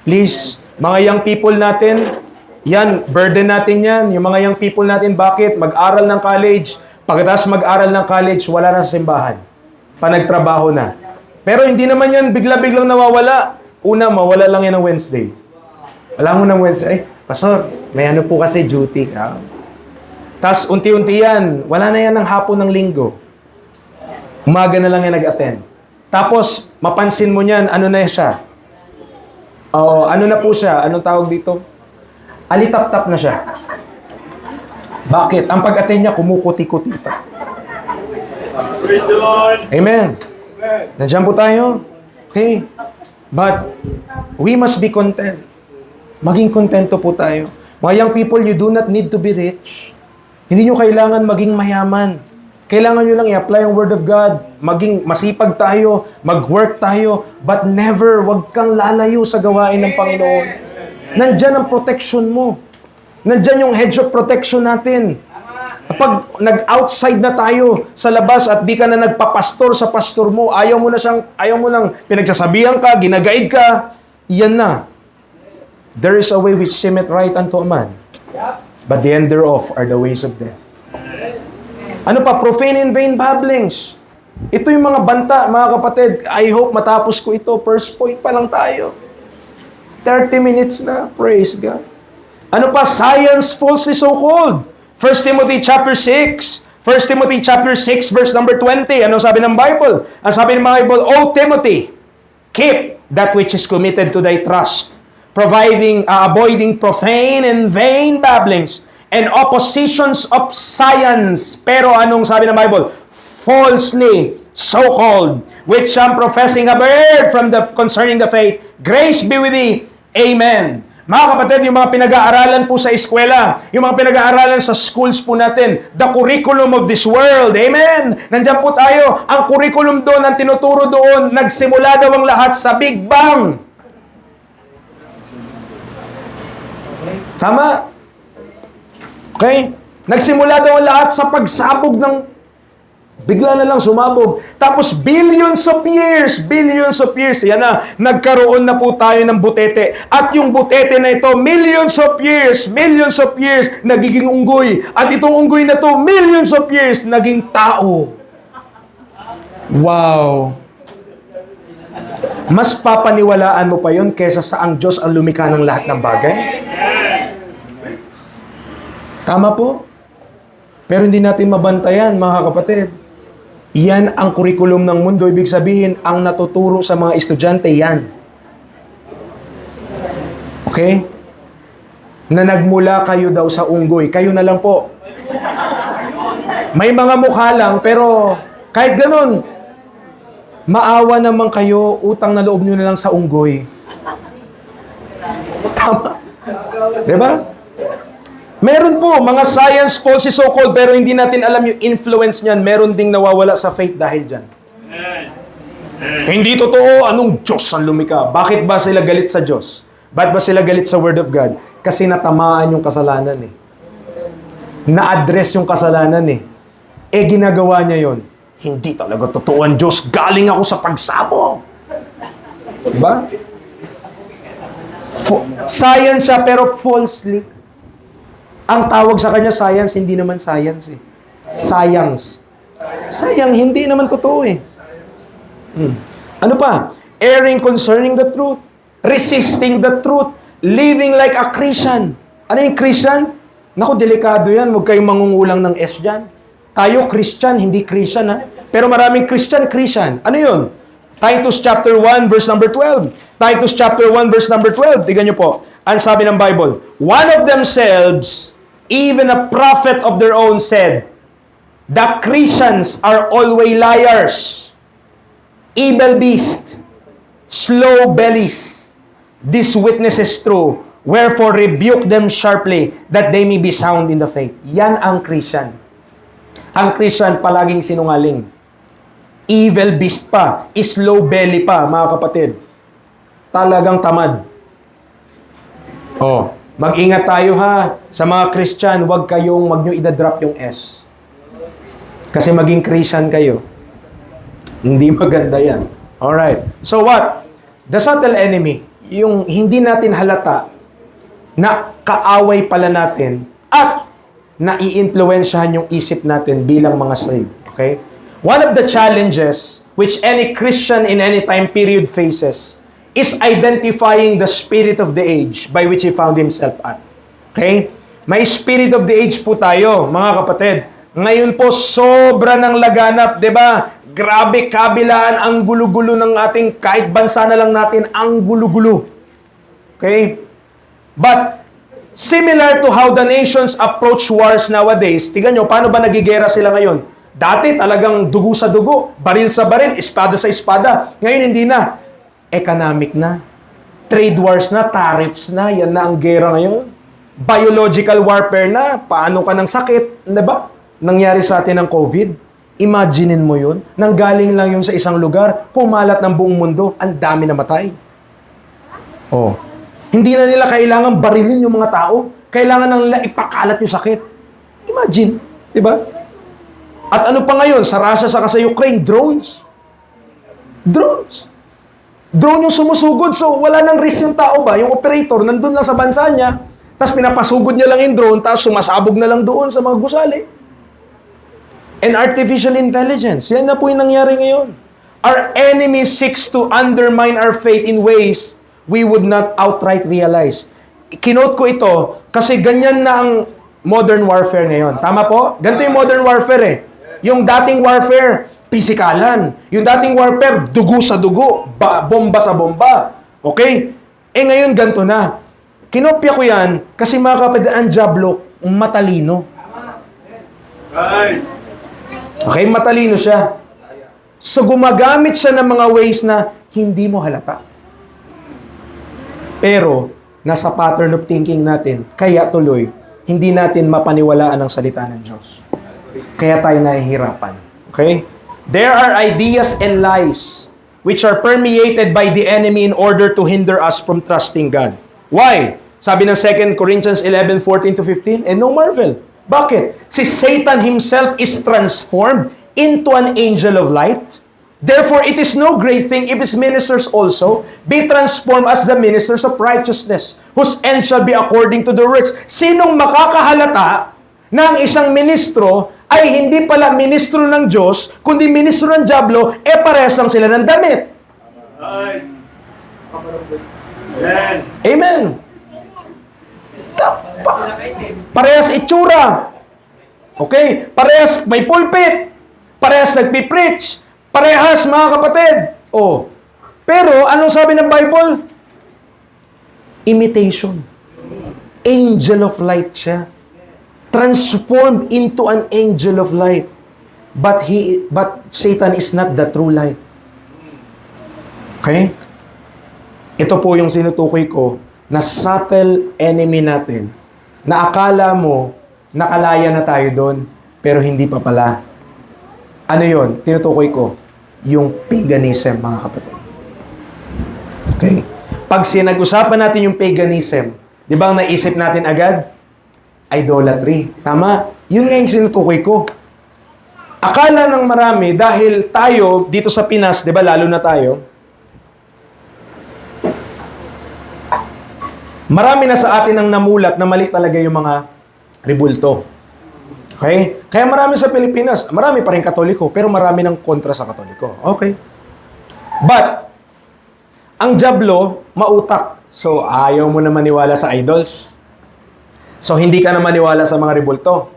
Please, mga young people natin, yan, burden natin yan. Yung mga young people natin, bakit? Mag-aral ng college. Pagkatapos mag-aral ng college, wala na sa simbahan. Panagtrabaho na. Pero hindi naman yan bigla-biglang nawawala. Una, mawala lang yan ng Wednesday. Wala mo ng Wednesday. Pastor, may po kasi duty. Tapos unti-unti yan, wala na yan ng hapon ng linggo. Umaga na lang yan nag-attend. Tapos, mapansin mo niyan, na siya? Na po siya? Anong tawag dito? Alitap-tap na siya. Bakit? Ang pag-attend niya, kumukuti-kuti pa. Amen. Nandiyan po tayo. Okay. But, we must be content. Maging kontento po tayo. Mga young people, you do not need to be rich. Hindi nyo kailangan maging mayaman. Kailangan nyo lang i-apply ang Word of God. Maging masipag tayo, mag-work tayo, but never, wag kang lalayo sa gawain ng Panginoon. Nandyan ang protection mo. Nandyan yung hedge of protection natin. Kapag nag-outside na tayo sa labas at di ka na nagpapastor sa pastor mo, ayaw mo lang pinagsasabihan ka, ginagaid ka, yan na. There is a way which seemeth right unto a man, but the end thereof are the ways of death. Ano pa? Profane and vain babblings. Ito yung mga banta, mga kapatid. I hope matapos ko ito. First point pa lang tayo. 30 minutes na. Praise God. Ano pa? Science falsely so-called. 1 Timothy chapter 6. 1 Timothy chapter 6 verse number 20. Ano sabi ng Bible? Ang sabi ng Bible, O Timothy, keep that which is committed to thy trust, avoiding profane and vain babblings, and oppositions of science. Pero anong sabi ng Bible? Falsely so-called, which some professing have heard from concerning the faith. Grace be with thee. Amen. Mga kapatid, yung mga pinag-aaralan po sa eskwela, yung mga pinag-aaralan sa schools po natin, the curriculum of this world. Amen. Nandiyan po tayo. Ang curriculum doon, ang tinuturo doon, nagsimula daw ang lahat sa Big Bang. Tama? Okay? Nagsimula daw ang lahat sa pagsabog ng bigla na lang sumabog. Tapos billions of years, yan na, nagkaroon na po tayo ng butete. At yung butete na ito, millions of years, nagiging unggoy. At itong unggoy na to, millions of years, naging tao. Wow! Mas papaniwalaan mo pa yun kesa sa ang Diyos ang lumikha ng lahat ng bagay? Tama po? Pero hindi natin mabantayan, mga kapatid. Yan ang kurikulum ng mundo. Ibig sabihin, ang natuturo sa mga estudyante, yan. Okay? Na nagmula kayo daw sa unggoy. Kayo na lang po. May mga mukha lang, pero kahit ganun, maawa naman kayo, utang na loob nyo na lang sa unggoy. Tama? Diba? Meron po, mga science falsely so-called, pero hindi natin alam yung influence niyan. Meron ding nawawala sa faith dahil dyan. Hindi totoo, anong Diyos ang lumikha? Bakit ba sila galit sa Diyos? Bakit ba sila galit sa Word of God? Kasi natamaan yung kasalanan eh. Na-address yung kasalanan eh. Ginagawa niya yon. Hindi talaga totoo ang Diyos. Galing ako sa pagsabog. Diba? Science siya, pero falsely. Ang tawag sa kanya, science, hindi naman science eh. Science. Sayang, hindi naman totoo eh. Ano pa? Erring concerning the truth. Resisting the truth. Living like a Christian. Ano yung Christian? Naku, delikado yan. Huwag kayong mangungulang ng S dyan. Tayo Christian, hindi Christian ha. Pero maraming Christian. Ano yun? Titus chapter 1 verse number 12. Titus chapter 1 verse number 12. Tignan nyo po. Ang sabi ng Bible, one of themselves, even a prophet of their own, said, the Christians are always liars, evil beasts, slow bellies. This witness is true. Wherefore rebuke them sharply, that they may be sound in the faith. Yan ang Christian. Ang Christian palaging sinungaling. Evil beast pa, slow belly pa, mga kapatid. Talagang tamad. Mag-ingat tayo ha. Sa mga Christian, wag nyo idadrop yung S. Kasi maging Christian kayo. Hindi maganda yan. Alright. So what? The subtle enemy, yung hindi natin halata na kaaway pala natin at nai-influensyahan yung isip natin bilang mga slave. Okay? One of the challenges which any Christian in any time period faces is identifying the spirit of the age by which he found himself at. Okay? May spirit of the age po tayo, mga kapatid. Ngayon po, sobra ng laganap, di ba? Grabe, kabilaan ang gulo-gulo ng ating, kahit bansa na lang natin, ang gulo-gulo. Okay? But, similar to how the nations approach wars nowadays, tignan nyo, paano ba nagigera sila ngayon? Dati talagang dugo sa dugo, baril sa baril, espada sa espada. Ngayon hindi na. Economic na. Trade wars na, tariffs na, yan na ang gera ngayon. Biological warfare na, paano ka ng sakit, di ba? Nangyari sa atin ng COVID. Imaginein mo yun, nanggaling lang yun sa isang lugar, pumalat ng buong mundo, ang dami namatay. Oh. Hindi na nila kailangan barilin yung mga tao. Kailangan na nila ipakalat yung sakit. Imagine, di ba? At ano pa ngayon, sa Russia saka sa Ukraine, drones. Drones. Drone yung sumusugod, so wala nang risk yung tao ba? Yung operator, nandun lang sa bansa niya, tapos pinapasugod niya lang yung drone, tapos sumasabog na lang doon sa mga gusali. And artificial intelligence, yan na po yung nangyari ngayon. Our enemy seeks to undermine our faith in ways we would not outright realize. Kinote ko ito kasi ganyan na ang modern warfare ngayon. Tama po? Ganito yung modern warfare eh. Yung dating warfare, pisikalan. Yung dating warfare, dugo sa dugo, bomba sa bomba. Okay? Eh ngayon, ganito na. Kinopya ko yan kasi mga kapatid, ang Diablo, matalino. Okay, matalino siya. So gumagamit siya ng mga ways na hindi mo halata. Pero, nasa pattern of thinking natin, kaya tuloy, hindi natin mapaniwalaan ang salita ng Diyos. Kaya tayo nahihirapan. Okay? There are ideas and lies which are permeated by the enemy in order to hinder us from trusting God. Why? Sabi ng 2 Corinthians 11:14-15, and no marvel. Bakit? Si Satan himself is transformed into an angel of light. Therefore, it is no great thing if his ministers also be transformed as the ministers of righteousness, whose end shall be according to the works. Sinong makakahalata na ang isang ministro ay hindi pala ministro ng Diyos, kundi ministro ng Diablo, parehas lang sila ng damit. Amen. Amen. Parehas itsura. Okay? Parehas may pulpit. Parehas nagpipreach. Parehas, mga kapatid. Oh. Pero, anong sabi ng Bible? Imitation. Angel of light siya. Transformed into an angel of light. But Satan is not the true light. Okay? Ito po yung sinutukoy ko na subtle enemy natin na akala mo nakalaya na tayo doon pero hindi pa pala. Ano yon? Tinutukoy ko yung paganism, mga kapatid. Okay? Pag sinag-usapan natin yung paganism, di ba ang naisip natin agad? Idolatry. Tama? Yun nga yung sinutukoy ko. Akala ng marami, dahil tayo, dito sa Pinas, di ba, lalo na tayo, marami na sa atin ang namulat na mali talaga yung mga rebulto. Okay? Kaya marami sa Pilipinas, marami pa rin Katoliko, pero marami ng kontra sa Katoliko. Okay. But, ang Diablo, mautak. So, ayaw mo na maniwala sa idols. So, hindi ka na maniwala sa mga rebulto.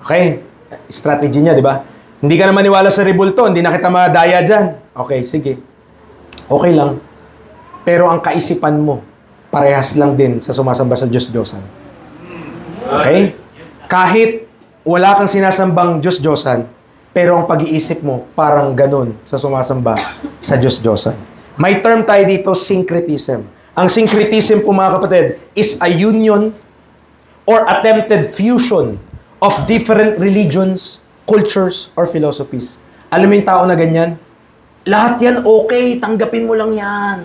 Okay? Strategy niya, di ba? Hindi ka na maniwala sa rebulto, hindi na kita madaya dyan. Okay, sige. Okay lang. Pero ang kaisipan mo, parehas lang din sa sumasamba sa Diyos-Diyosan. Okay? Kahit wala kang sinasambang Diyos-Diyosan, pero ang pag-iisip mo, parang ganun sa sumasamba sa Diyos-Diyosan. May term tayo dito, syncretism. Ang syncretism po, mga kapatid, is a union or attempted fusion of different religions, cultures, or philosophies. Alam mo yung tao na ganyan? Lahat yan okay, tanggapin mo lang yan.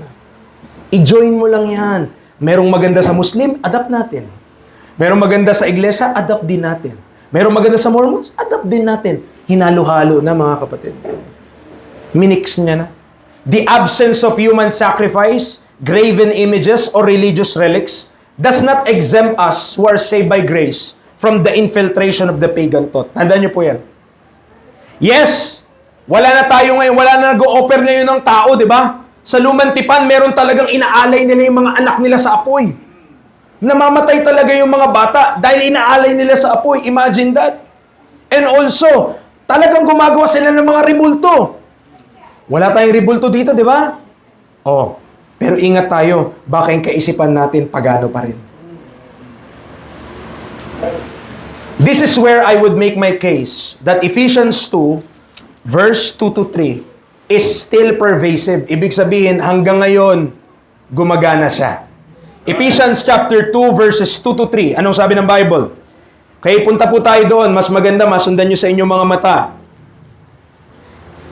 I-join mo lang yan. Merong maganda sa Muslim, adapt natin. Merong maganda sa iglesia, adapt din natin. Merong maganda sa Mormons, adapt din natin. Hinalo-halo na, mga kapatid. Minix niya na. The absence of human sacrifice, graven images, or religious relics does not exempt us who are saved by grace from the infiltration of the pagan thought. Tandaan niyo po yan. Yes, wala na tayo ngayon, wala na nag-o-offer ngayon ng tao, di ba? Sa lumang tipan, meron talagang inaalay nila yung mga anak nila sa apoy. Namamatay talaga yung mga bata dahil inaalay nila sa apoy. Imagine that. And also, talagang gumagawa sila ng mga rebulto. Wala tayong rebulto dito, di ba? Oh, pero ingat tayo, baka yung kaisipan natin pagano pa rin. This is where I would make my case that Ephesians 2, verse 2-3, is still pervasive. Ibig sabihin, hanggang ngayon, gumagana siya. Ephesians chapter 2, verses 2-3. Anong sabi ng Bible? Kaya punta po tayo doon. Mas maganda, masundan nyo sa inyong mga mata.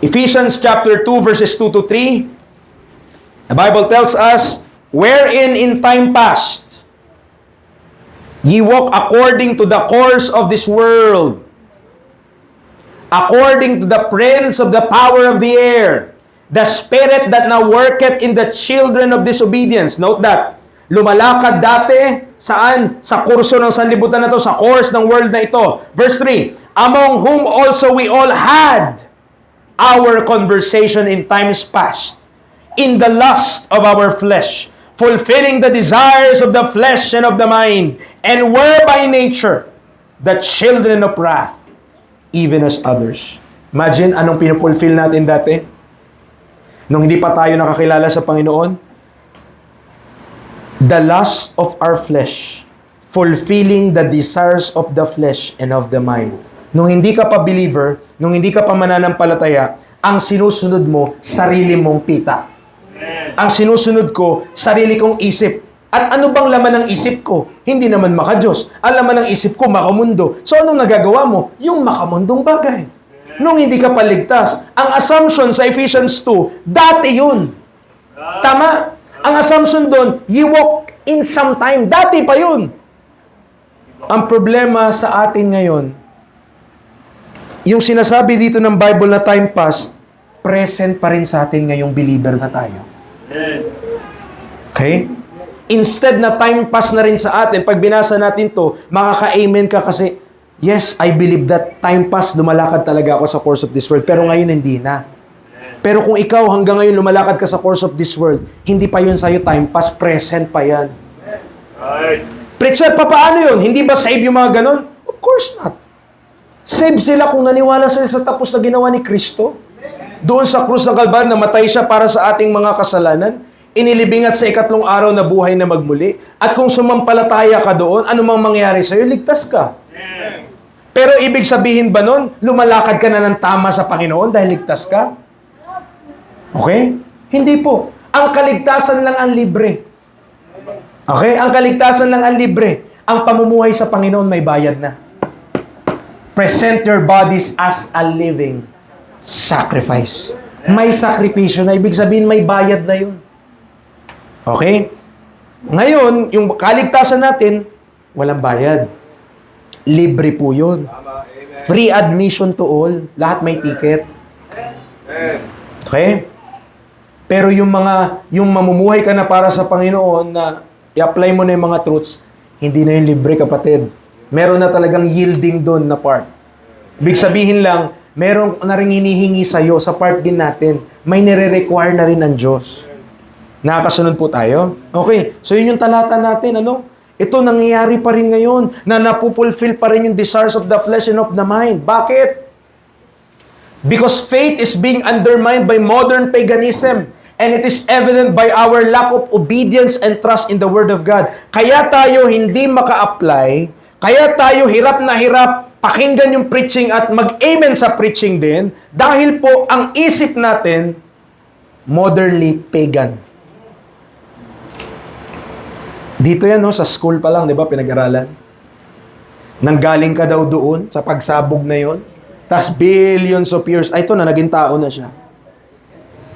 Ephesians chapter 2 verses 2 to 3. The Bible tells us, wherein in time past, ye walk according to the course of this world, according to the prince of the power of the air, the spirit that now worketh in the children of disobedience. Note that. Lumalakad dati, saan? Sa kurso ng sanlibutan na to, sa course ng world na ito. Verse 3, among whom also we all had our conversation in times past, in the lust of our flesh, fulfilling the desires of the flesh and of the mind, and were by nature the children of wrath, even as others. Imagine, anong pinupulfill natin dati? Nung hindi pa tayo nakakilala sa Panginoon? The lust of our flesh, fulfilling the desires of the flesh and of the mind. Nung hindi ka pa believer, nung hindi ka pa mananampalataya, ang sinusunod mo, sarili mong pita. Ang sinusunod ko, sarili kong isip. At ano bang laman ng isip ko? Hindi naman maka-Diyos. Ang laman ng isip ko, makamundo. So anong nagagawa mo? Yung makamundong bagay. Nung hindi ka paligtas, ang assumption sa Ephesians 2, dati yun. Tama? Ang assumption doon, you walk in some time. Dati pa yun. Ang problema sa atin ngayon, yung sinasabi dito ng Bible na time past, present pa rin sa atin ngayong believer na tayo. Okay? Instead na time pass na rin sa atin, pag binasa natin to, makaka-amen ka kasi, yes, I believe that time pass, lumalakad talaga ako sa course of this world, pero ngayon hindi na. Pero kung ikaw hanggang ngayon lumalakad ka sa course of this world, hindi pa yun sa'yo time pass, present pa yan. Preacher, paano yun? Hindi ba save yung mga ganon? Of course not. Save sila kung naniwala sila sa tapos na ginawa ni Kristo. Doon sa krus ng Kalbaryo, namatay siya para sa ating mga kasalanan. Inilibing at sa ikatlong araw na buhay na magmuli. At kung sumampalataya ka doon, ano mang mangyari sa'yo, ligtas ka. Pero ibig sabihin ba nun, lumalakad ka na ng tama sa Panginoon dahil ligtas ka? Okay? Hindi po. Ang kaligtasan lang ang libre. Okay? Ang kaligtasan lang ang libre. Ang pamumuhay sa Panginoon may bayad na. Present your bodies as a living sacrifice. May sakripisyo na. Ibig sabihin may bayad na yun. Okay? Ngayon, yung kaligtasan natin, walang bayad. Libre po yun. Free admission to all. Lahat may ticket. Okay? Pero yung mamumuhay ka na para sa Panginoon na i-apply mo na yung mga truths, hindi na yung libre, kapatid. Meron na talagang yielding doon na part. Ibig sabihin lang, meron na rin hinihingi sa'yo sa part din natin. May nire-require na rin ng Diyos. Nakakasunod po tayo? Okay. So yun yung talata natin, ano? Ito nangyayari pa rin ngayon na napupulfill pa rin yung desires of the flesh and of the mind. Bakit? Because faith is being undermined by modern paganism. And it is evident by our lack of obedience and trust in the Word of God. Kaya tayo hindi maka-apply, kaya tayo hirap na hirap pakinggan yung preaching at mag-amen sa preaching din, dahil po ang isip natin, modernly pagan. Dito yan, no, sa school pa lang, di ba, pinag-aralan. Nanggaling ka daw doon, sa pagsabog na yon, tas billions of years, ay ito na, naging tao na siya.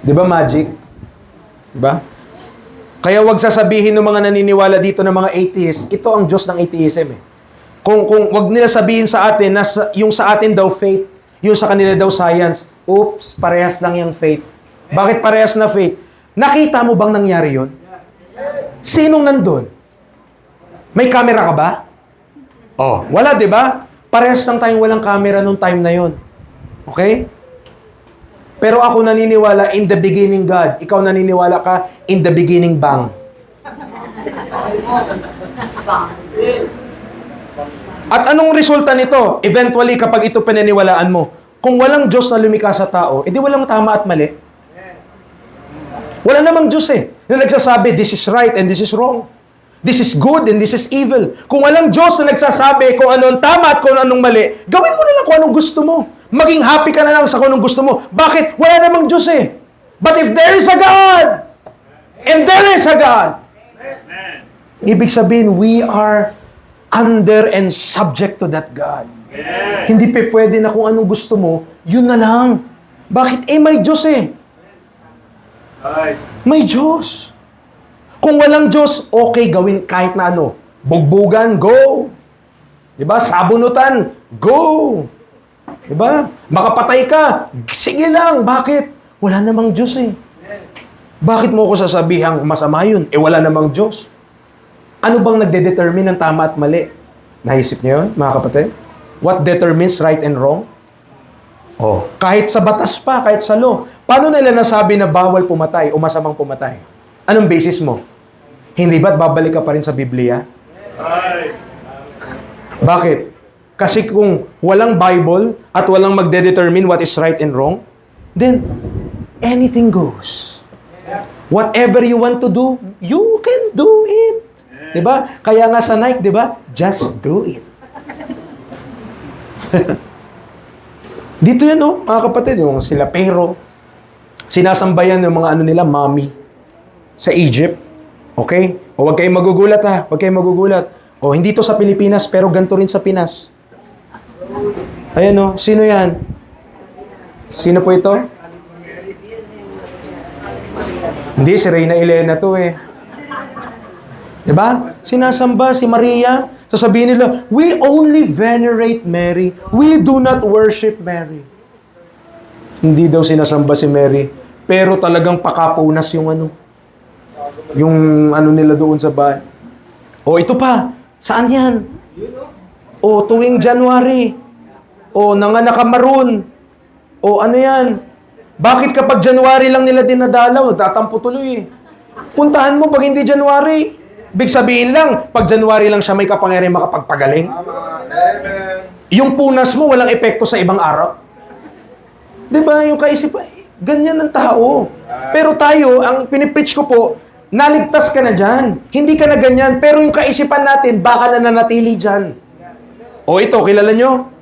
Di ba magic? Diba? Kaya wag sasabihin ng mga naniniwala dito ng mga atheists, ito ang Diyos ng atheism eh. Kung wag nila sabihin sa atin na yung sa atin daw faith, yung sa kanila daw science, oops, parehas lang yung faith. Bakit parehas na faith? Nakita mo bang nangyari yun? Sinong nandun? May camera ka ba? Oh, wala, di ba? Parehas lang tayong walang camera nung time na yun. Okay? Pero ako naniniwala, in the beginning God. Ikaw naniniwala ka, in the beginning bang. At anong resulta nito? Eventually, kapag ito pinaniwalaan mo, kung walang Diyos na lumikha sa tao, edi walang tama at mali. Wala namang Diyos eh, na nagsasabi, this is right and this is wrong. This is good and this is evil. Kung walang Diyos na nagsasabi kung anong tama at kung anong mali, gawin mo na lang kung anong gusto mo. Maging happy ka na lang sa kung anong gusto mo. Bakit? Wala namang Diyos eh. But if there is a God, and there is a God, ibig sabihin, we are under and subject to that God. Hindi pa pwede na kung anong gusto mo, yun na lang. Bakit? May Diyos eh. May Diyos. Kung walang Diyos, okay gawin kahit na ano. Bugbugan, go. Diba? Sabunutan, go. Diba? Makapatay ka, sige lang. Bakit? Wala namang Diyos eh. Bakit mo ko sasabihang masama yun? Wala namang Diyos. Ano bang nagde-determine ng tama at mali? Naisip niyo yun, mga kapatid? What determines right and wrong? Kahit sa batas pa, kahit sa law. Paano nila nasabi na bawal pumatay o masamang pumatay? Anong basis mo? Hindi ba't babalik ka pa rin sa Biblia? Bakit? Kasi kung walang Bible at walang magde-determine what is right and wrong, then anything goes. Whatever you want to do, you can do it. Diba? Kaya nga sa Nike, diba? Just do it. Dito yan, mga kapatid, yung sila Pero, sinasambayan ng mga ano nila, mommy, sa Egypt. Okay? O huwag kayong magugulat ha. Huwag kayong magugulat. O hindi to sa Pilipinas, pero ganito rin sa Pinas. Ayan sino yan? Sino po ito? Hindi, si Reyna Elena to eh. Diba? Sinasamba si Maria. Sasabihin nila, we only venerate Mary. We do not worship Mary. Hindi daw sinasamba si Mary. Pero talagang pakapunas yung yung nila doon sa bahay. Ito pa. Saan yan? Tuwing January. Nanganak ka maroon. Ano yan? Bakit kapag January lang nila dinadalaw? Tatampo tuloy eh. Puntahan mo pag hindi January. Big sabihin lang, pag January lang siya may kapangyarihan makapagpagaling. Yung punas mo, walang epekto sa ibang araw. Diba? Yung kaisipan, ganyan ang tao. Pero tayo, ang pinipreach ko po, naligtas ka na dyan. Hindi ka na ganyan. Pero yung kaisipan natin, baka na nanatili dyan. Ito, kilala nyo?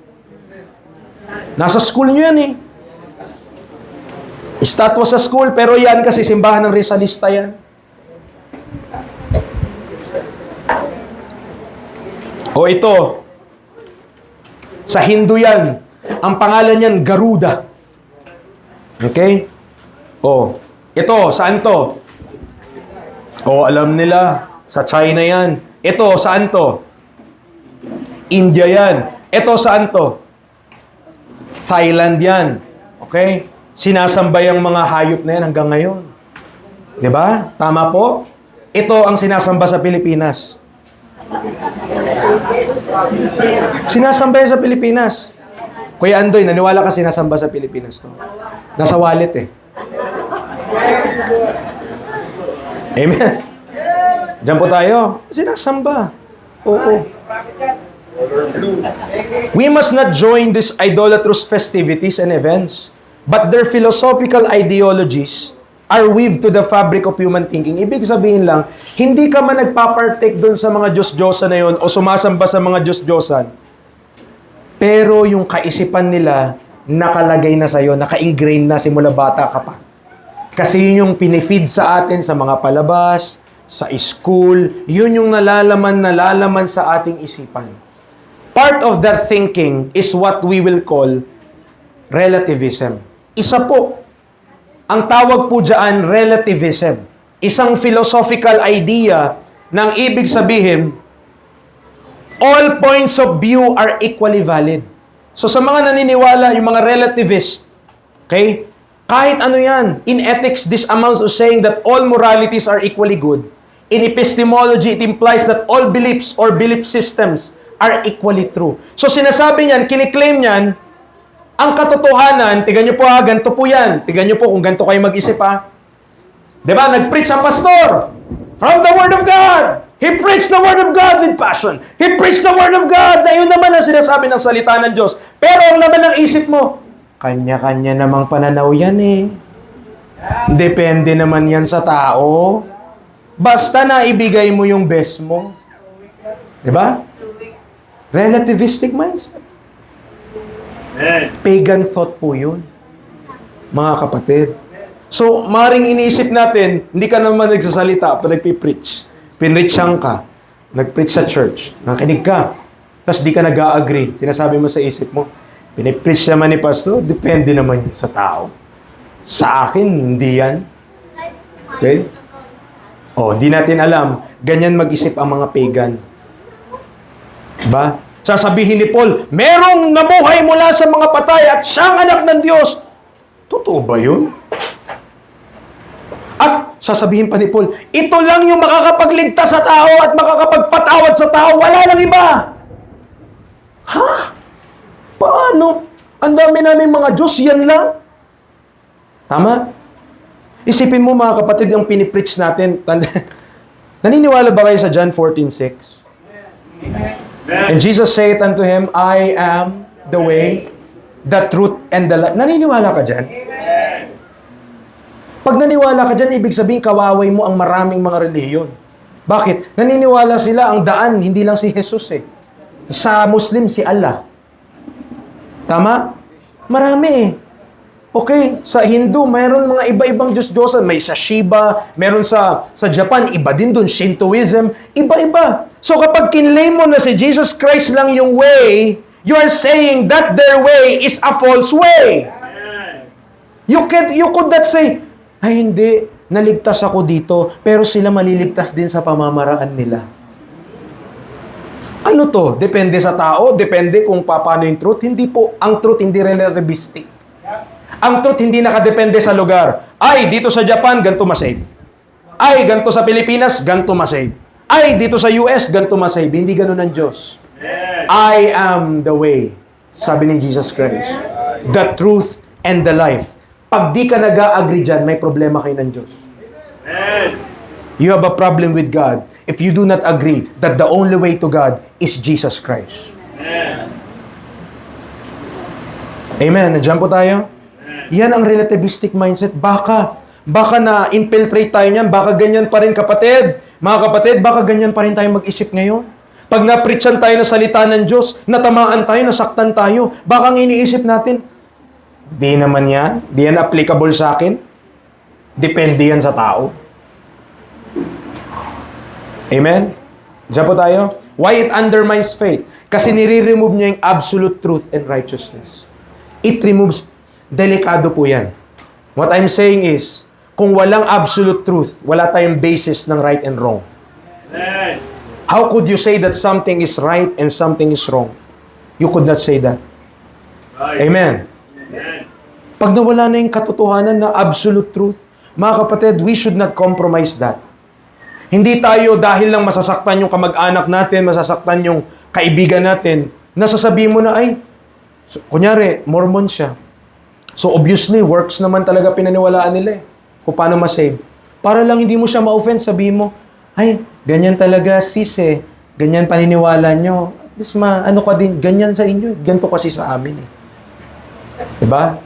Nasa school nyo yan eh. Estatwa sa school, pero yan kasi simbahan ng Rizalista yan. Ito. Sa Hindu yan. Ang pangalan niyan, Garuda. Okay? Ito, saan to? Alam nila. Sa China yan. Ito, saan to? India yan. Ito, saan to? Thailand yan. Okay? Sinasambay ang mga hayop na yan hanggang ngayon. Diba? Tama po? Ito ang sinasamba sa Pilipinas. Sinasamba sa Pilipinas. Kuya Andoy, naniwala ka sinasamba sa Pilipinas to? Nasa wallet eh. Amen. Diyan po tayo. Sinasamba. Oo. We must not join these idolatrous festivities and events, but their philosophical ideologies are weaved to the fabric of human thinking. Ibig sabihin lang, hindi ka man nagpapartake doon sa mga Diyos-Diyosan na yun o sumasamba sa mga Diyos-Diyosan, pero yung kaisipan nila nakalagay na sa'yo, naka-ingrain na simula bata ka pa. Kasi yun yung pinifeed sa atin sa mga palabas, sa school, yun yung nalalaman sa ating isipan. Part of that thinking is what we will call relativism. Isa po, ang tawag po dyan, relativism. Isang philosophical idea ng ibig sabihin, all points of view are equally valid. So sa mga naniniwala, yung mga relativist, okay? Kahit ano yan. In ethics, this amounts to saying that all moralities are equally good. In epistemology, it implies that all beliefs or belief systems are equally true. So sinasabi niyan, kiniklaim niyan, ang katotohanan, tigan nyo po ganito po yan. Tigan nyo po kung ganito kayo mag-isip Diba? Nag-preach ang pastor from the Word of God. He preached the Word of God with passion. He preached the Word of God na yun naman ang sinasabi ng salita ng Diyos. Pero ang naman ng isip mo, kanya-kanya namang pananaw yan eh. Depende naman yan sa tao. Basta na ibigay mo yung best mo. Diba? Relativistic mindset. Pagan thought po yun, mga kapatid. So, maring inisip natin, hindi ka naman nagsasalita pag nagpipreach. Pinreachang ka, nagpreach sa church, nakinig ka, tapos di ka nag-a-agree. Sinasabi mo sa isip mo, Pinipreach naman ni pastor, depende naman yun sa tao. Sa akin, hindi yan. Okay? Di natin alam. Ganyan mag-isip ang mga pagan. Diba? Sasabihin ni Paul, merong nabuhay mula sa mga patay at siyang anak ng Diyos. Totoo ba yun? At sasabihin pa ni Paul, ito lang yung makakapagligtas sa tao at makakapagpatawad sa tao. Wala nang iba. Ha? Paano? Ang dami namin mga Diyos, yan lang. Tama? Isipin mo mga kapatid, ang pinipreach natin. Naniniwala ba kayo sa John 14:6? And Jesus said unto him, I am the way, the truth, and the life. Naniniwala ka dyan? Pag naniwala ka dyan, ibig sabihin kawaway mo ang maraming mga relihiyon. Bakit? Naniniwala sila ang daan, hindi lang si Jesus eh. Sa Muslim, si Allah. Tama? Marami eh. Okay, sa Hindu, mayroon mga iba-ibang Diyos-Diyosan. May sa Shiva, meron sa Japan, iba din dun, Shintoism, iba-iba. So kapag kinlaim mo na si Jesus Christ lang yung way, you are saying that their way is a false way. You could not say, ay hindi, naligtas ako dito, pero sila maliligtas din sa pamamaraan nila. Ano to? Depende sa tao, depende kung paano yung truth. Hindi po, ang truth hindi relativistic. Ang truth hindi nakadepende sa lugar. Ay, dito sa Japan, ganito masave. Ay, ganito sa Pilipinas, ganito masave. Ay, dito sa US, ganito masave. Hindi ganun ang Diyos. I am the way, sabi ni Jesus Christ. The truth and the life. Pag di ka nag-agree dyan, may problema kayo ng Diyos. You have a problem with God if you do not agree that the only way to God is Jesus Christ. Amen. Nandiyan po tayo? Yan ang relativistic mindset. Baka na-infiltrate tayo niyan. Baka ganyan pa rin kapatid. Mga kapatid, baka ganyan pa rin tayo mag-isip ngayon. Pag na-preachan tayo na salita ng Diyos, natamaan tayo, nasaktan tayo, baka ang iniisip natin, di naman yan. Di yan applicable sa akin. Depende yan sa tao. Amen? Diyan po tayo. Why it undermines faith? Kasi nire-remove niya yung absolute truth and righteousness. It removes. Delikado po yan. What I'm saying is, kung walang absolute truth, wala tayong basis ng right and wrong. How could you say that something is right and something is wrong? You could not say that. Amen. Pag nawala na yung katotohanan na absolute truth, mga kapatid, we should not compromise that. Hindi tayo dahil lang masasaktan yung kamag-anak natin, masasaktan yung kaibigan natin, nasasabihin mo na, ay, kunyari, Mormon siya. So obviously, works naman talaga pinaniwalaan nila eh. Kung paano ma-save. Para lang hindi mo siya ma-offend, sabihin mo, ay, ganyan talaga sis eh. Ganyan paniniwala nyo. At least ano ka din, ganyan sa inyo. Ganito kasi sa amin eh. Diba?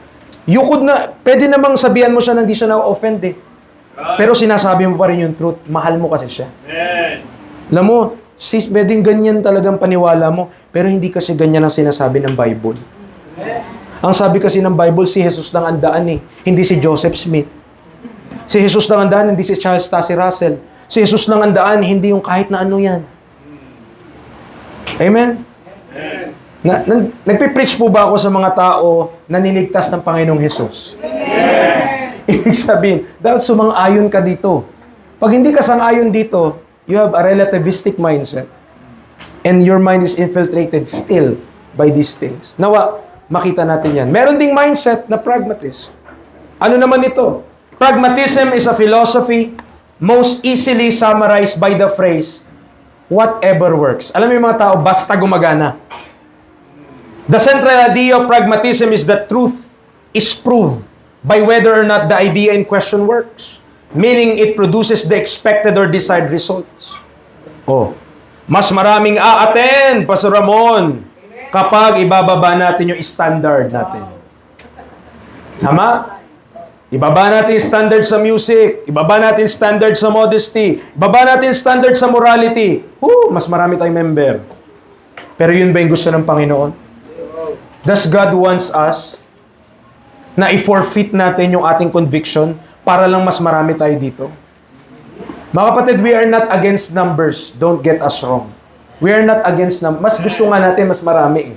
Pwede namang sabihan mo siya na hindi siya na-offend eh. Pero sinasabi mo pa rin yung truth. Mahal mo kasi siya. Alam mo, sis, pwedeng ganyan talagang paniwala mo. Pero hindi kasi ganyan ang sinasabi ng Bible. Ang sabi kasi ng Bible, si Jesus lang ang daan eh. Hindi si Joseph Smith. Si Jesus lang ang daan, hindi si Charles Taze Russell. Si Jesus lang ang daan, hindi yung kahit na ano yan. Amen? Nagpipreach po ba ako sa mga tao na niligtas ng Panginoong Jesus? Ibig sabihin, dahil sumang-ayon ka dito. Pag hindi ka sang-ayon dito, you have a relativistic mindset. And your mind is infiltrated still by these things. Nawa, makita natin yan. Meron ding mindset na pragmatist. Ano naman ito? Pragmatism is a philosophy most easily summarized by the phrase, whatever works. Alam mo yung mga tao, basta gumagana. The central idea of pragmatism is that truth is proved by whether or not the idea in question works. Meaning, it produces the expected or desired results. Mas maraming a-attend, Pastor Ramon, kapag ibababa natin yung standard natin. Tama? Ibaba natin yung standard sa music. Ibaba natin yung standard sa modesty. Ibaba natin yung standard sa morality. Mas marami tayong member. Pero yun ba yung gusto ng Panginoon? Does God wants us na i-forfeit natin yung ating conviction para lang mas marami tayo dito? Mga kapatid, we are not against numbers. Don't get us wrong. We are not against numbers. Mas gusto nga natin mas marami eh.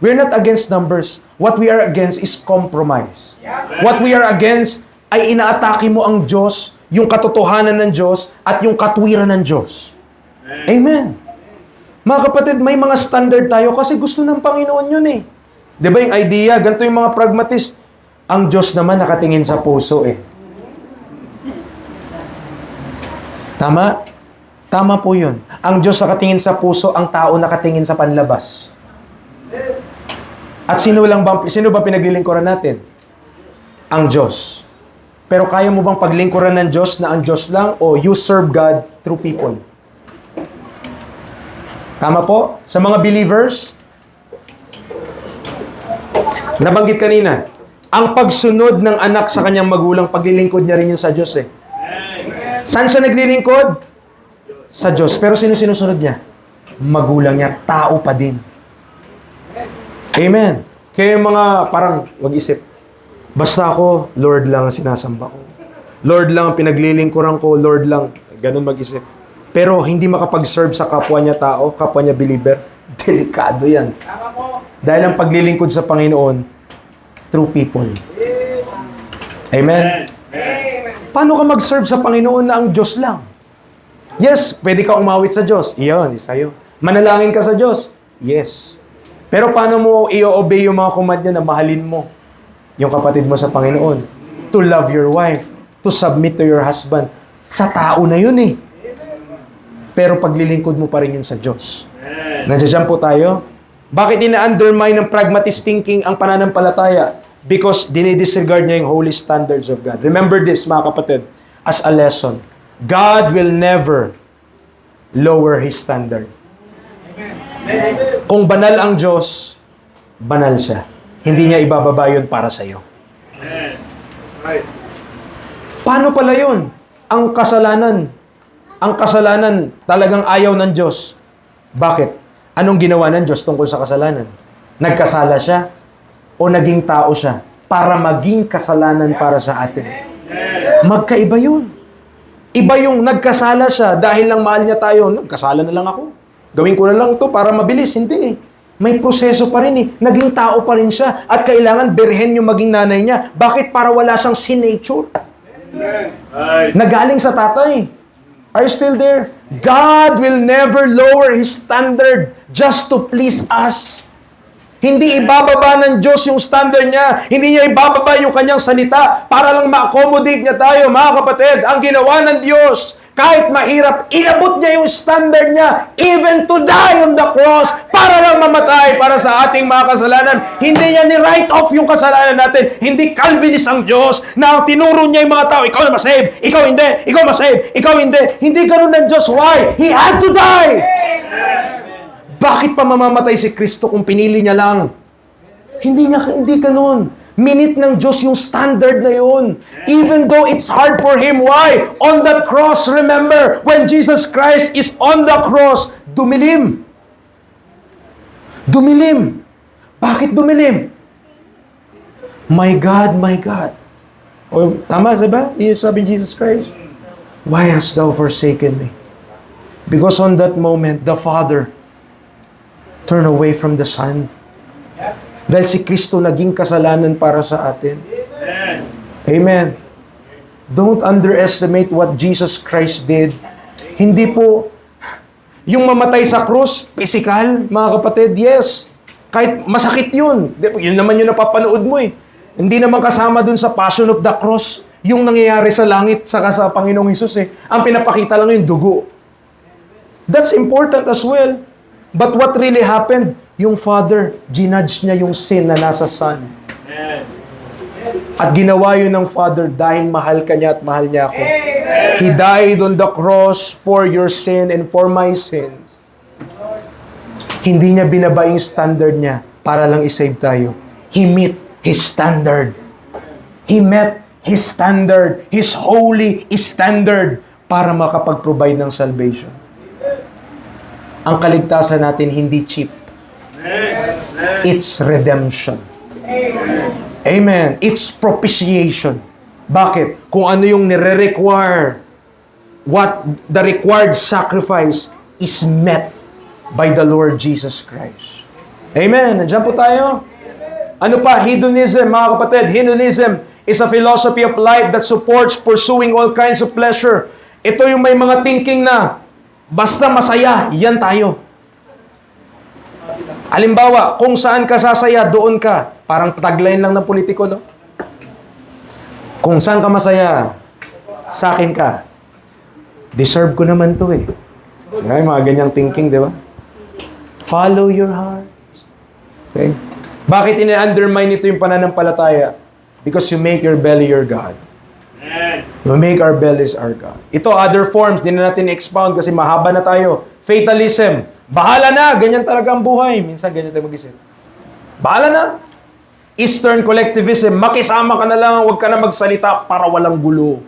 We're not against numbers. What we are against is compromise. What we are against ay inaatake mo ang Diyos, yung katotohanan ng Diyos, at yung katwiran ng Diyos. Amen. Mga kapatid, may mga standard tayo kasi gusto ng Panginoon yun eh. Di ba yung idea? Ganito yung mga pragmatist. Ang Diyos naman nakatingin sa puso eh. Tama? Tama po yun. Ang Diyos nakatingin sa puso, ang tao nakatingin sa panlabas. At sino ba pinaglilingkuran natin? Ang Diyos. Pero kaya mo bang paglingkuran ng Diyos na ang Diyos lang o you serve God through people? Tama po? Sa mga believers, nabanggit kanina, ang pagsunod ng anak sa kanyang magulang, paglilingkod niya rin yun sa Diyos eh. Saan siya naglilingkod? Sa Diyos. Pero sino sinusunod niya? Magulang niya, tao pa din. Amen. Kaya yung mga parang mag-isip, basta ako, Lord lang ang sinasamba ko. Lord lang ang pinaglilingkuran ko, Lord lang. Ganun mag-isip. Pero hindi makapag-serve sa kapwa niya tao, kapwa niya believer, delikado yan. Dahil ang paglilingkod sa Panginoon, through people. Amen? Paano ka mag-serve sa Panginoon na ang Diyos lang? Yes, pwede ka umawit sa Diyos. Iyon, isayo. Manalangin ka sa Diyos. Yes. Pero paano mo i-obey yung mga command niya na mahalin mo yung kapatid mo sa Panginoon? To love your wife. To submit to your husband. Sa tao na yun eh. Pero paglilingkod mo pa rin yun sa Diyos. Nandiyan po tayo. Bakit ina-undermine ng pragmatist thinking ang pananampalataya? Because dinidisregard niya yung holy standards of God. Remember this, mga kapatid, as a lesson. God will never lower His standard. Kung banal ang Diyos, banal siya. Hindi niya ibababa yun para sa iyo. Paano pala yun? Ang kasalanan talagang ayaw ng Diyos. Bakit? Anong ginawa ng Diyos tungkol sa kasalanan? Nagkasala siya o naging tao siya para maging kasalanan para sa atin? Magkaiba yun. Iba yung nagkasala siya dahil lang mahal niya tayo. Nagkasala na lang ako. Gawin ko na lang to para mabilis. Hindi eh. May proseso pa rin eh. Naging tao pa rin siya. At kailangan berhen yung maging nanay niya. Bakit? Para wala siyang sin nature. Nagaling sa tatay. Are you still there? God will never lower His standard just to please us. Hindi ibababa ng Diyos yung standard niya. Hindi niya ibababa yung kanyang salita para lang ma-accommodate niya tayo, mga kapatid. Ang ginawa ng Diyos, kahit mahirap, inabot niya yung standard niya, even to die on the cross, para lang mamatay para sa ating mga kasalanan. Hindi niya ni-write off yung kasalanan natin. Hindi Calvinist ang Diyos na tinuro niya yung mga tao, ikaw na masave, ikaw hindi, ikaw masave, ikaw hindi. Hindi ganun ng Diyos. Why? He had to die! Bakit pa mamamatay si Kristo kung pinili niya lang? Hindi ganun. Minute ng Diyos yung standard na yun. Even though it's hard for Him. Why? On that cross, remember, when Jesus Christ is on the cross, dumilim. Dumilim. Bakit dumilim? My God, my God. O, tama, diba? Sabi Jesus Christ, why hast thou forsaken me? Because on that moment, the Father turn away from the Son. Dahil si Kristo naging kasalanan para sa atin. Amen. Don't underestimate what Jesus Christ did. Hindi po, yung mamatay sa krus, physical, mga kapatid, yes. Kahit masakit yun. Yun naman yung napapanood mo eh. Hindi naman kasama dun sa Passion of the Cross. Yung nangyayari sa langit, saka sa Panginoong Hesus eh. Ang pinapakita lang yung dugo. That's important as well. But what really happened? Yung Father, ginudge niya yung sin na nasa Son. At ginawa yun ng Father dahil mahal ka niya at mahal niya ako. He died on the cross for your sin and for my sin. Hindi niya binaba yung standard niya para lang isave tayo. He met His standard. He met His standard, His holy standard para makapag-provide ng salvation. Ang kaligtasan natin hindi cheap. It's redemption. Amen. It's propitiation. Bakit? Kung ano yung nire-require, what the required sacrifice is met by the Lord Jesus Christ. Amen. Nandiyan po tayo. Ano pa? Hedonism, mga kapatid. Hedonism is a philosophy of life that supports pursuing all kinds of pleasure. Ito yung may mga thinking na basta masaya, yan tayo. Halimbawa, kung saan ka sasaya, doon ka. Parang tagline lang ng politiko, no? Kung saan ka masaya, sa akin ka. Deserve ko naman to eh. Ay, mga ganyang thinking, di ba? Follow your heart. Okay? Bakit ini-undermine ito yung pananampalataya? Because you make your belly your God. You make our bellies our God. Ito, other forms, di na natin expound kasi mahaba na tayo. Fatalism. Bahala na, ganyan talaga ang buhay. Minsan ganyan tayo mag-isip. Bahala na. Eastern collectivism, makisama ka na lang, huwag ka na magsalita para walang gulo.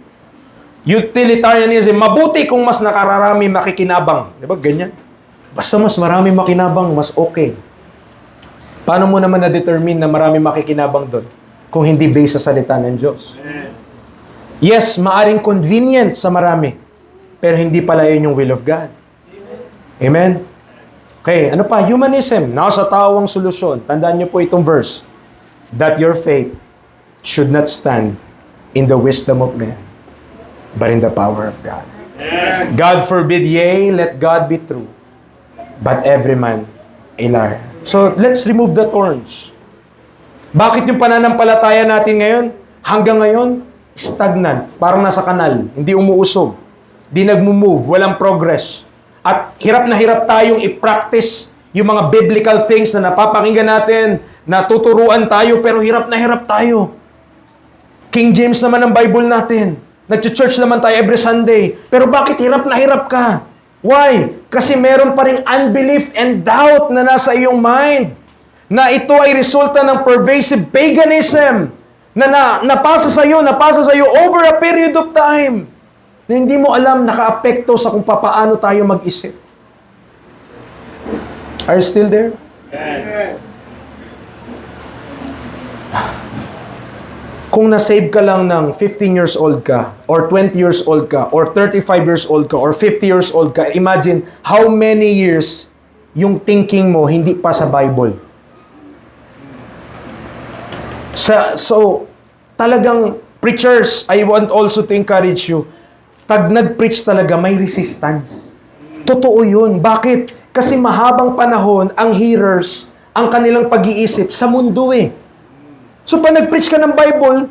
Utilitarianism, mabuti kung mas nakararami makikinabang. Di ba, ganyan? Basta mas marami makinabang, mas okay. Paano mo naman na-determine na marami makikinabang doon kung hindi based sa salita ng Diyos? Yes, maaring convenient sa marami, pero hindi pala yun yung will of God. Amen? Okay, ano pa? Humanism. Nasa tao ang solusyon. Tandaan niyo po itong verse. That your faith should not stand in the wisdom of man, but in the power of God. God forbid, yea, let God be true, but every man a liar. So, let's remove the thorns. Bakit yung pananampalataya natin ngayon, hanggang ngayon, stagnant, parang nasa kanal, hindi umuusog, hindi nagmo-move, walang progress. At hirap na hirap tayong i-practice yung mga biblical things na napapakinggan natin, natuturuan tayo, pero hirap na hirap tayo. King James naman ang Bible natin. Nag-church naman tayo every Sunday. Pero bakit hirap na hirap ka? Why? Kasi meron pa ring unbelief and doubt na nasa iyong mind. Na ito ay resulta ng pervasive paganism na napasa sa iyo over a period of time. Na hindi mo alam, naka-apekto sa kung papaano tayo mag-isip. Are you still there? Kung na-save ka lang ng 15 years old ka, or 20 years old ka, or 35 years old ka, or 50 years old ka, imagine how many years yung thinking mo hindi pa sa Bible. So, talagang preachers, I want also to encourage you, pag nag-preach talaga, may resistance. Totoo yun. Bakit? Kasi mahabang panahon, ang hearers, ang kanilang pag-iisip sa mundo eh. So, pag nag-preach ka ng Bible,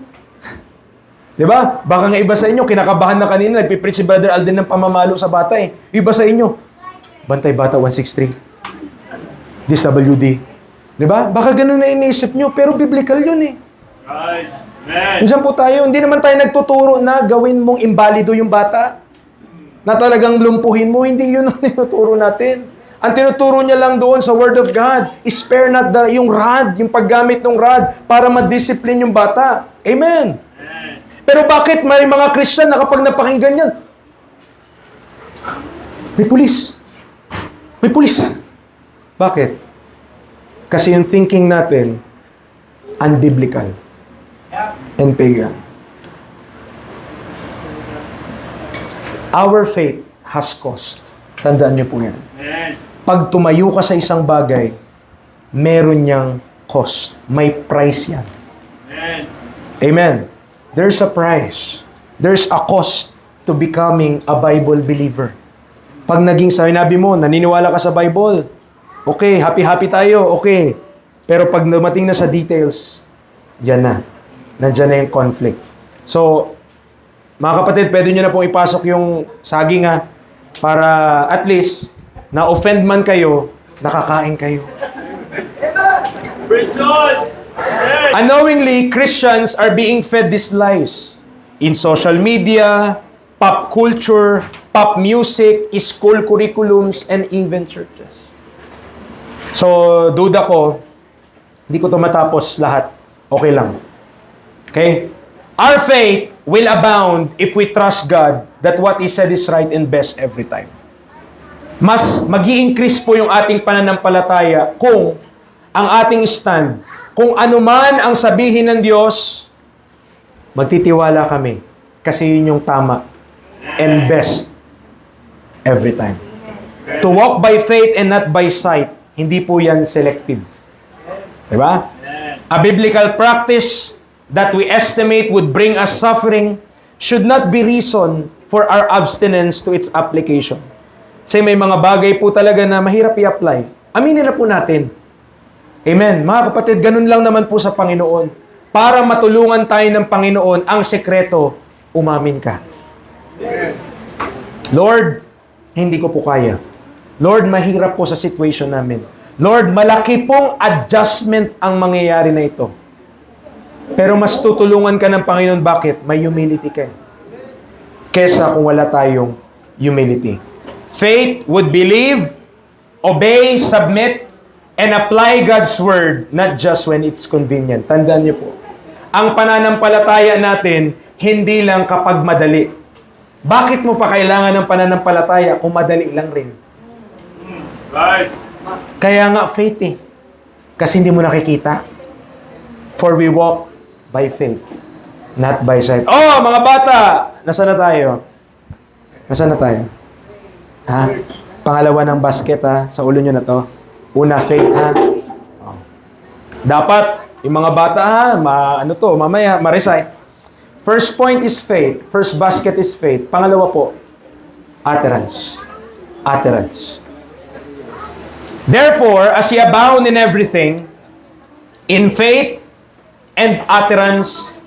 di ba? Baka nga iba sa inyo, kinakabahan na kanina, nagpipreach si Brother Alden ng pamamalo sa bata eh. Iba sa inyo, Bantay Bata 163, DSWD. Di ba? Baka ganun na iniisip nyo, pero biblical yun eh.
Right. Amen.
Minsan po tayo, hindi naman tayo nagtuturo na gawin mong imbalido yung bata. Na talagang lumpuhin mo, hindi yun ang tinuturo natin. Ang tinuturo niya lang doon sa Word of God, spare not yung rod, yung paggamit ng rod, para ma-discipline yung bata. Amen. Pero bakit may mga Christian na kapag napakinggan yan, may pulis. May pulis. Bakit? Kasi yung thinking natin, unbiblical and pagan. Our faith has cost. Tandaan niyo po yan.
Amen.
Pag tumayo ka sa isang bagay, meron niyang cost. May price yan.
Amen.
Amen. There's a price. There's a cost to becoming a Bible believer. Pag naging sinabi mo, naniniwala ka sa Bible, okay, happy-happy tayo, okay. Pero pag dumating na sa details, diyan na. Nandiyan na yung conflict. So, mga kapatid, pwede nyo na pong ipasok yung saging para at least, na-offend man kayo, nakakain kayo.
Praise God. Amen.
Unknowingly, Christians are being fed these lies in social media, pop culture, pop music, school curriculums, and even churches. So, duda ko, hindi ko ito matapos lahat. Okay lang. Okay? Our faith will abound if we trust God that what He said is right and best every time. Mas mag-i-increase po yung ating pananampalataya kung ang ating stand, kung anuman ang sabihin ng Diyos, magtitiwala kami kasi yun yung tama and best every time. To walk by faith and not by sight, hindi po yan selective. Di ba? A biblical practice that we estimate would bring us suffering should not be reason for our abstinence to its application. Kasi may mga bagay po talaga na mahirap i-apply. Aminin na po natin. Amen. Mga kapatid, ganun lang naman po sa Panginoon. Para matulungan tayo ng Panginoon, ang sekreto, umamin ka. Lord, hindi ko po kaya. Lord, mahirap po sa situation namin. Lord, malaki pong adjustment ang mangyayari na ito. Pero mas tutulungan ka ng Panginoon. Bakit? May humility ka. Kesa kung wala tayong humility. Faith would believe, obey, submit, and apply God's word, not just when it's convenient. Tandaan niyo po. Ang pananampalataya natin, hindi lang kapag madali. Bakit mo pa kailangan ng pananampalataya kung madali lang rin?
Right.
Kaya nga faith eh. Kasi hindi mo nakikita. For we walk by faith, not by sight. Oh, mga bata! Nasaan na tayo? Nasaan na tayo? Ha? Pangalawa ng basket ha? Sa ulo nyo na to. Una, faith ha? Oh. Dapat, yung mga bata ha, mamaya, ma-recite. First point is faith. First basket is faith. Pangalawa po, utterance. Utterance. Therefore, as ye abound in everything, in faith, and utterance,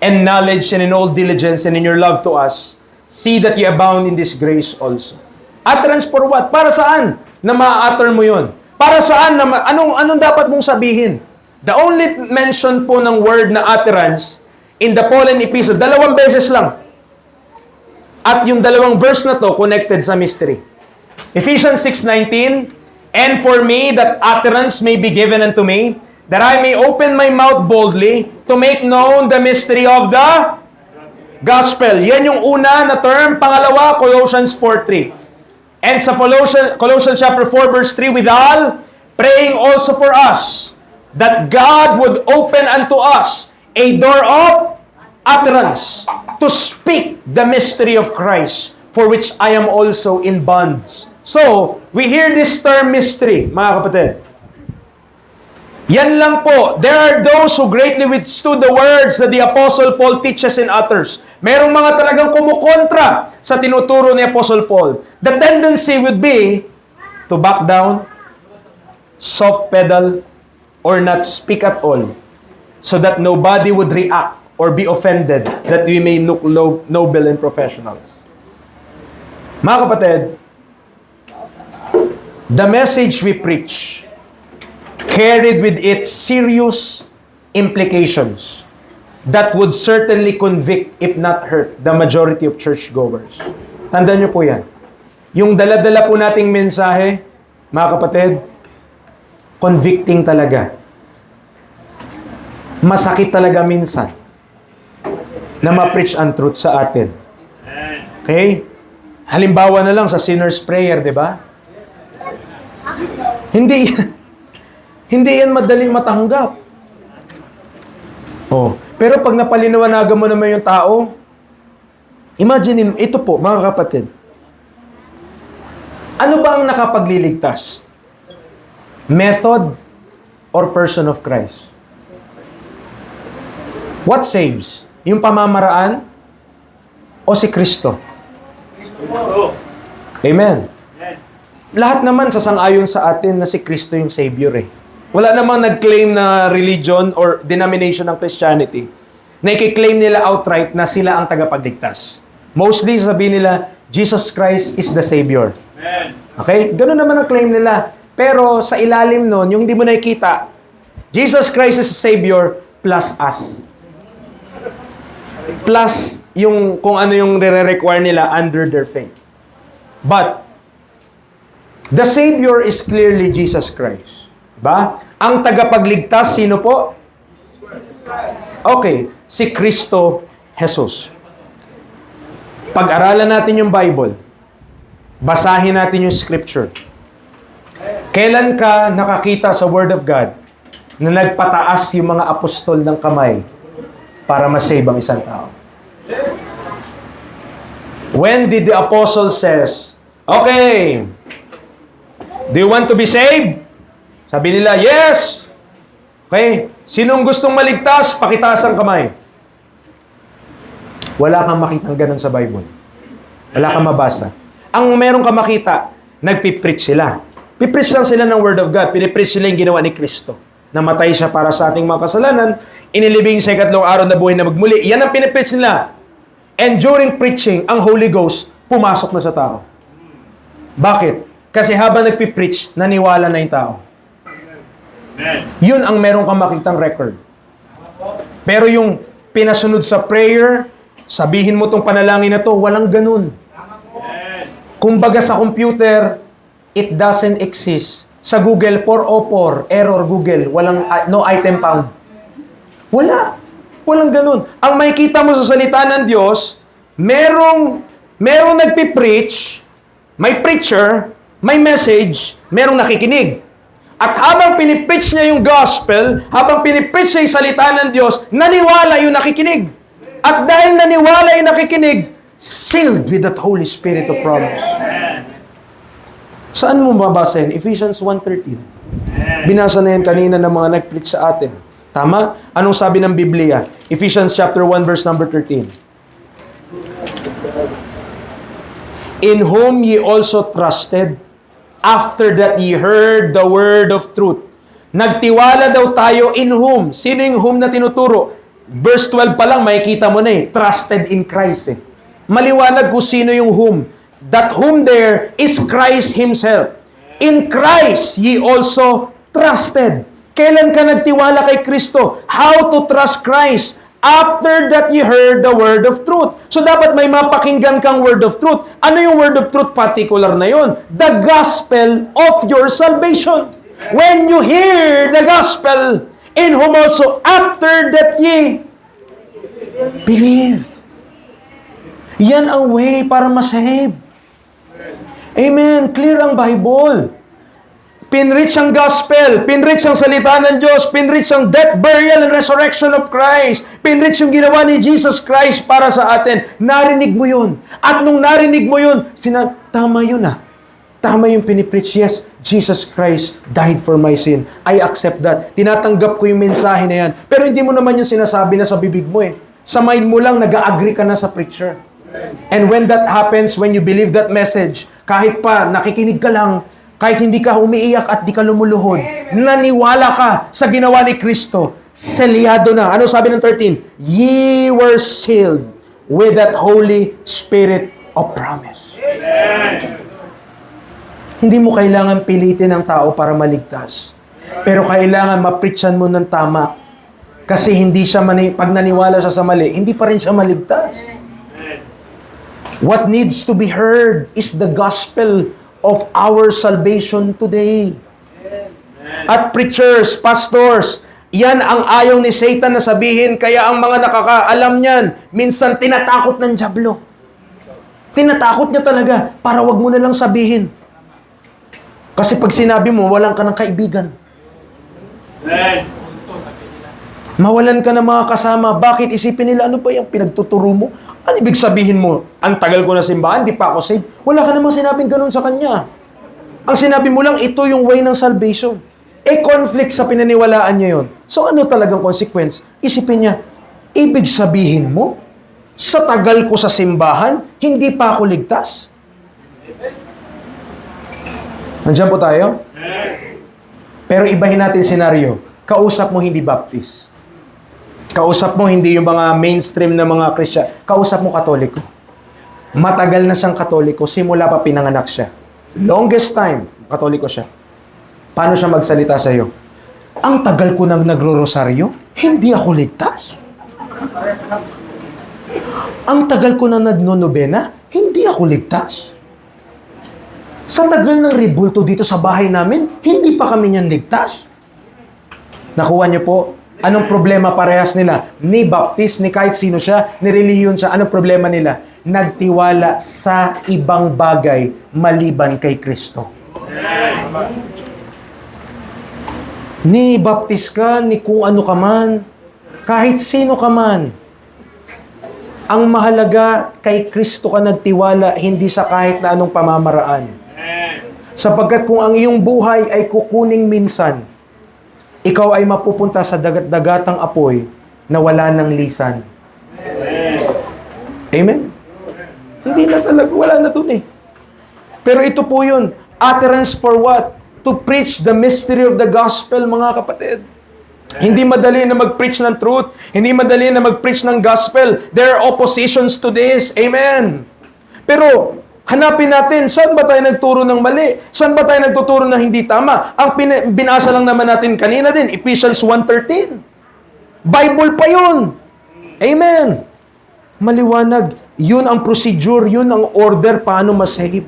and knowledge, and in all diligence, and in your love to us, see that ye abound in this grace also. Utterance for what? Para saan na ma-utter mo yun? Para saan? Anong dapat mong sabihin? The only mention po ng word na utterance in the Pauline epistle, 2 beses lang. At yung 2 verse na to, connected sa mystery. Ephesians 6:19, and for me that utterance may be given unto me, that I may open my mouth boldly to make known the mystery of the gospel. Yan yung una na term. Pangalawa, Colossians 4:3. And sa Colossians chapter 4 verse 3, withal, praying also for us, that God would open unto us a door of utterance to speak the mystery of Christ, for which I am also in bonds. So, we hear this term mystery, mga kapatid. Yan lang po. There are those who greatly withstood the words that the Apostle Paul teaches and utters. Merong mga talagang kumukontra sa tinuturo ni Apostle Paul. The tendency would be to back down, soft pedal, or not speak at all, so that nobody would react or be offended, that we may look noble and professionals. Mga kapatid, the message we preach carried with it serious implications that would certainly convict, if not hurt, the majority of churchgoers. Tandaan niyo po yan. Yung dala-dala po nating mensahe, mga kapatid, convicting talaga. Masakit talaga minsan na ma-preach ang truth sa atin. Okay? Halimbawa na lang sa sinner's prayer, di ba? Hindi yan madaling matanggap. Oh, pero pag napalinawagan mo naman yung tao, imagine, ito po, mga kapatid. Ano ba ang nakapagliligtas? Method or person of Christ? What saves? Yung pamamaraan o si Kristo? Amen. Lahat naman sasang-ayon sa atin na si Kristo yung Savior eh. Wala namang nag-claim na religion or denomination ng Christianity na i-claim nila outright na sila ang tagapagligtas. Mostly sabihin nila, Jesus Christ is the Savior. Okay? Ganun naman ang claim nila. Pero sa ilalim nun, yung hindi mo nakikita, Jesus Christ is the Savior plus us. Plus yung kung ano yung re-require nila under their faith. But the Savior is clearly Jesus Christ. Ba? Ang tagapagligtas, sino po? Okay, si Kristo Jesus. Pag-aralan natin yung Bible, basahin natin yung Scripture. Kailan ka nakakita sa Word of God na nagpataas yung mga apostol ng kamay para masave ang isang tao? When did the apostle says, okay, do you want to be saved? Sabi nila, yes! Okay? Sinong gustong maligtas, pakitaas ang kamay. Wala kang makitang ganun sa Bible. Wala kang mabasa. Ang meron kang makita, nagpipreach sila. Pipreach lang sila ng Word of God. Pinipreach sila yung ginawa ni Kristo. Namatay siya para sa ating mga kasalanan. Inilibing sa ikatlong araw na buhay na magmuli. Yan ang pinipreach nila. And during preaching, ang Holy Ghost pumasok na sa tao. Bakit? Kasi habang nagpipreach, naniwala na yung tao.
Amen.
Yun ang meron kang makitang record. Pero yung pinasunod sa prayer, sabihin mo tong panalangin na to, walang ganun. Kumbaga sa computer, it doesn't exist. Sa Google, 404, error Google, walang, no item found. Wala. Walang ganun. Ang makikita mo sa salita ng Diyos, merong nagpipreach, may preacher, may message, merong nakikinig. At habang pinipreach niya yung gospel, habang pinipreach niya yung salita ng Diyos, naniwala yung nakikinig. At dahil naniwala yung nakikinig, sealed with that Holy Spirit of promise. Saan mo mababasahin? Ephesians 1:13. Binasa na yan kanina ng mga nag-preach sa atin. Tama? Anong sabi ng Biblia? Ephesians chapter 1 verse number 13. In whom ye also trusted, after that ye heard the word of truth. Nagtiwala daw tayo in whom. Sino yung whom na tinuturo? Verse 12 pa lang, makikita mo na eh. Trusted in Christ eh. Maliwanag kung sino yung whom. That whom there is Christ Himself. In Christ ye also trusted. Kailan ka nagtiwala kay Kristo? How to trust Christ? After that you heard the word of truth. So dapat may mapakinggan kang word of truth. Ano yung word of truth particular na yon? The gospel of your salvation. When you hear the gospel, in whom also after that ye believed. Yan ang way para masave. Amen. Clear ang Bible. Pinreach ang gospel, pinreach ang salita ng Diyos, pinreach ang death, burial, and resurrection of Christ. Pinreach yung ginawa ni Jesus Christ para sa atin. Narinig mo yun. At nung narinig mo yun, tama yun ah. Tama yung pinipreach. Yes, Jesus Christ died for my sin. I accept that. Tinatanggap ko yung mensahe na yan. Pero hindi mo naman yung sinasabi na sa bibig mo eh. Sa mind mo lang, nag-agree ka na sa preacher. And when that happens, when you believe that message, kahit pa nakikinig ka lang, kahit hindi ka umiiyak at di ka lumuluhod, naniwala ka sa ginawa ni Kristo, selyado na. Ano sabi ng 13? Ye were sealed with that Holy Spirit of promise. Hindi mo kailangan pilitin ang tao para maligtas. Pero kailangan mapreachan mo ng tama. Kasi hindi siya pag naniwala siya sa mali, hindi pa rin siya maligtas. What needs to be heard is the gospel of our salvation today. At preachers, pastors, yan ang ayaw ni Satan na sabihin, kaya ang mga nakakaalam niyan, minsan tinatakot ng dyablo. Tinatakot niya talaga para wag mo na lang sabihin. Kasi pag sinabi mo, walan ka ng kaibigan. Mawalan ka ng mga kasama. Bakit? Isipin nila, ano ba yung pinagtuturo mo? Ano ibig sabihin mo? Ang tagal ko na simbahan, di pa ako saved. Wala ka namang sinabing ganun sa kanya. Ang sinabi mo lang, ito yung way ng salvation. Conflict sa pinaniwalaan niya yun. So ano talagang consequence? Isipin niya, ibig sabihin mo, sa tagal ko sa simbahan, hindi pa ako ligtas? Nandiyan po tayo? Pero ibahin natin senaryo. Kausap mo hindi baptist. Kausap mo hindi yung mga mainstream na mga Christian. Kausap mo Katoliko. Matagal na siyang Katoliko. Simula pa pinanganak siya. Longest time, Katoliko siya. Paano siya magsalita sa iyo? Ang tagal ko nang nagro-rosaryo, hindi ako ligtas. Ang tagal ko nang nagno-nobena, hindi ako ligtas. Sa tagal ng rebulto dito sa bahay namin, hindi pa kami niyan ligtas. Nakuha niyo po? Anong problema parehas nila? Ni baptist, ni kahit sino siya, ni relihiyon siya, anong problema nila? Nagtiwala sa ibang bagay maliban kay Kristo. Ni baptist ka, ni kung ano ka man, kahit sino ka man, ang mahalaga kay Kristo ka nagtiwala, hindi sa kahit na anong pamamaraan. Sapagkat kung ang iyong buhay ay kukuning minsan, ikaw ay mapupunta sa dagat-dagatang apoy na wala ng lisan. Amen? Hindi na talaga, wala na dun eh. Pero ito po yun, utterance for what? To preach the mystery of the gospel, mga kapatid. Hindi madali na mag-preach ng truth. Hindi madali na mag-preach ng gospel. There are oppositions to this. Amen. Pero, hanapin natin, saan ba tayo nagturo ng mali? Saan ba tayo nagtuturo ng hindi tama? Ang binasa lang naman natin kanina din, Ephesians 1:13. Bible pa yun. Amen. Maliwanag. Yun ang procedure, yun ang order paano masave.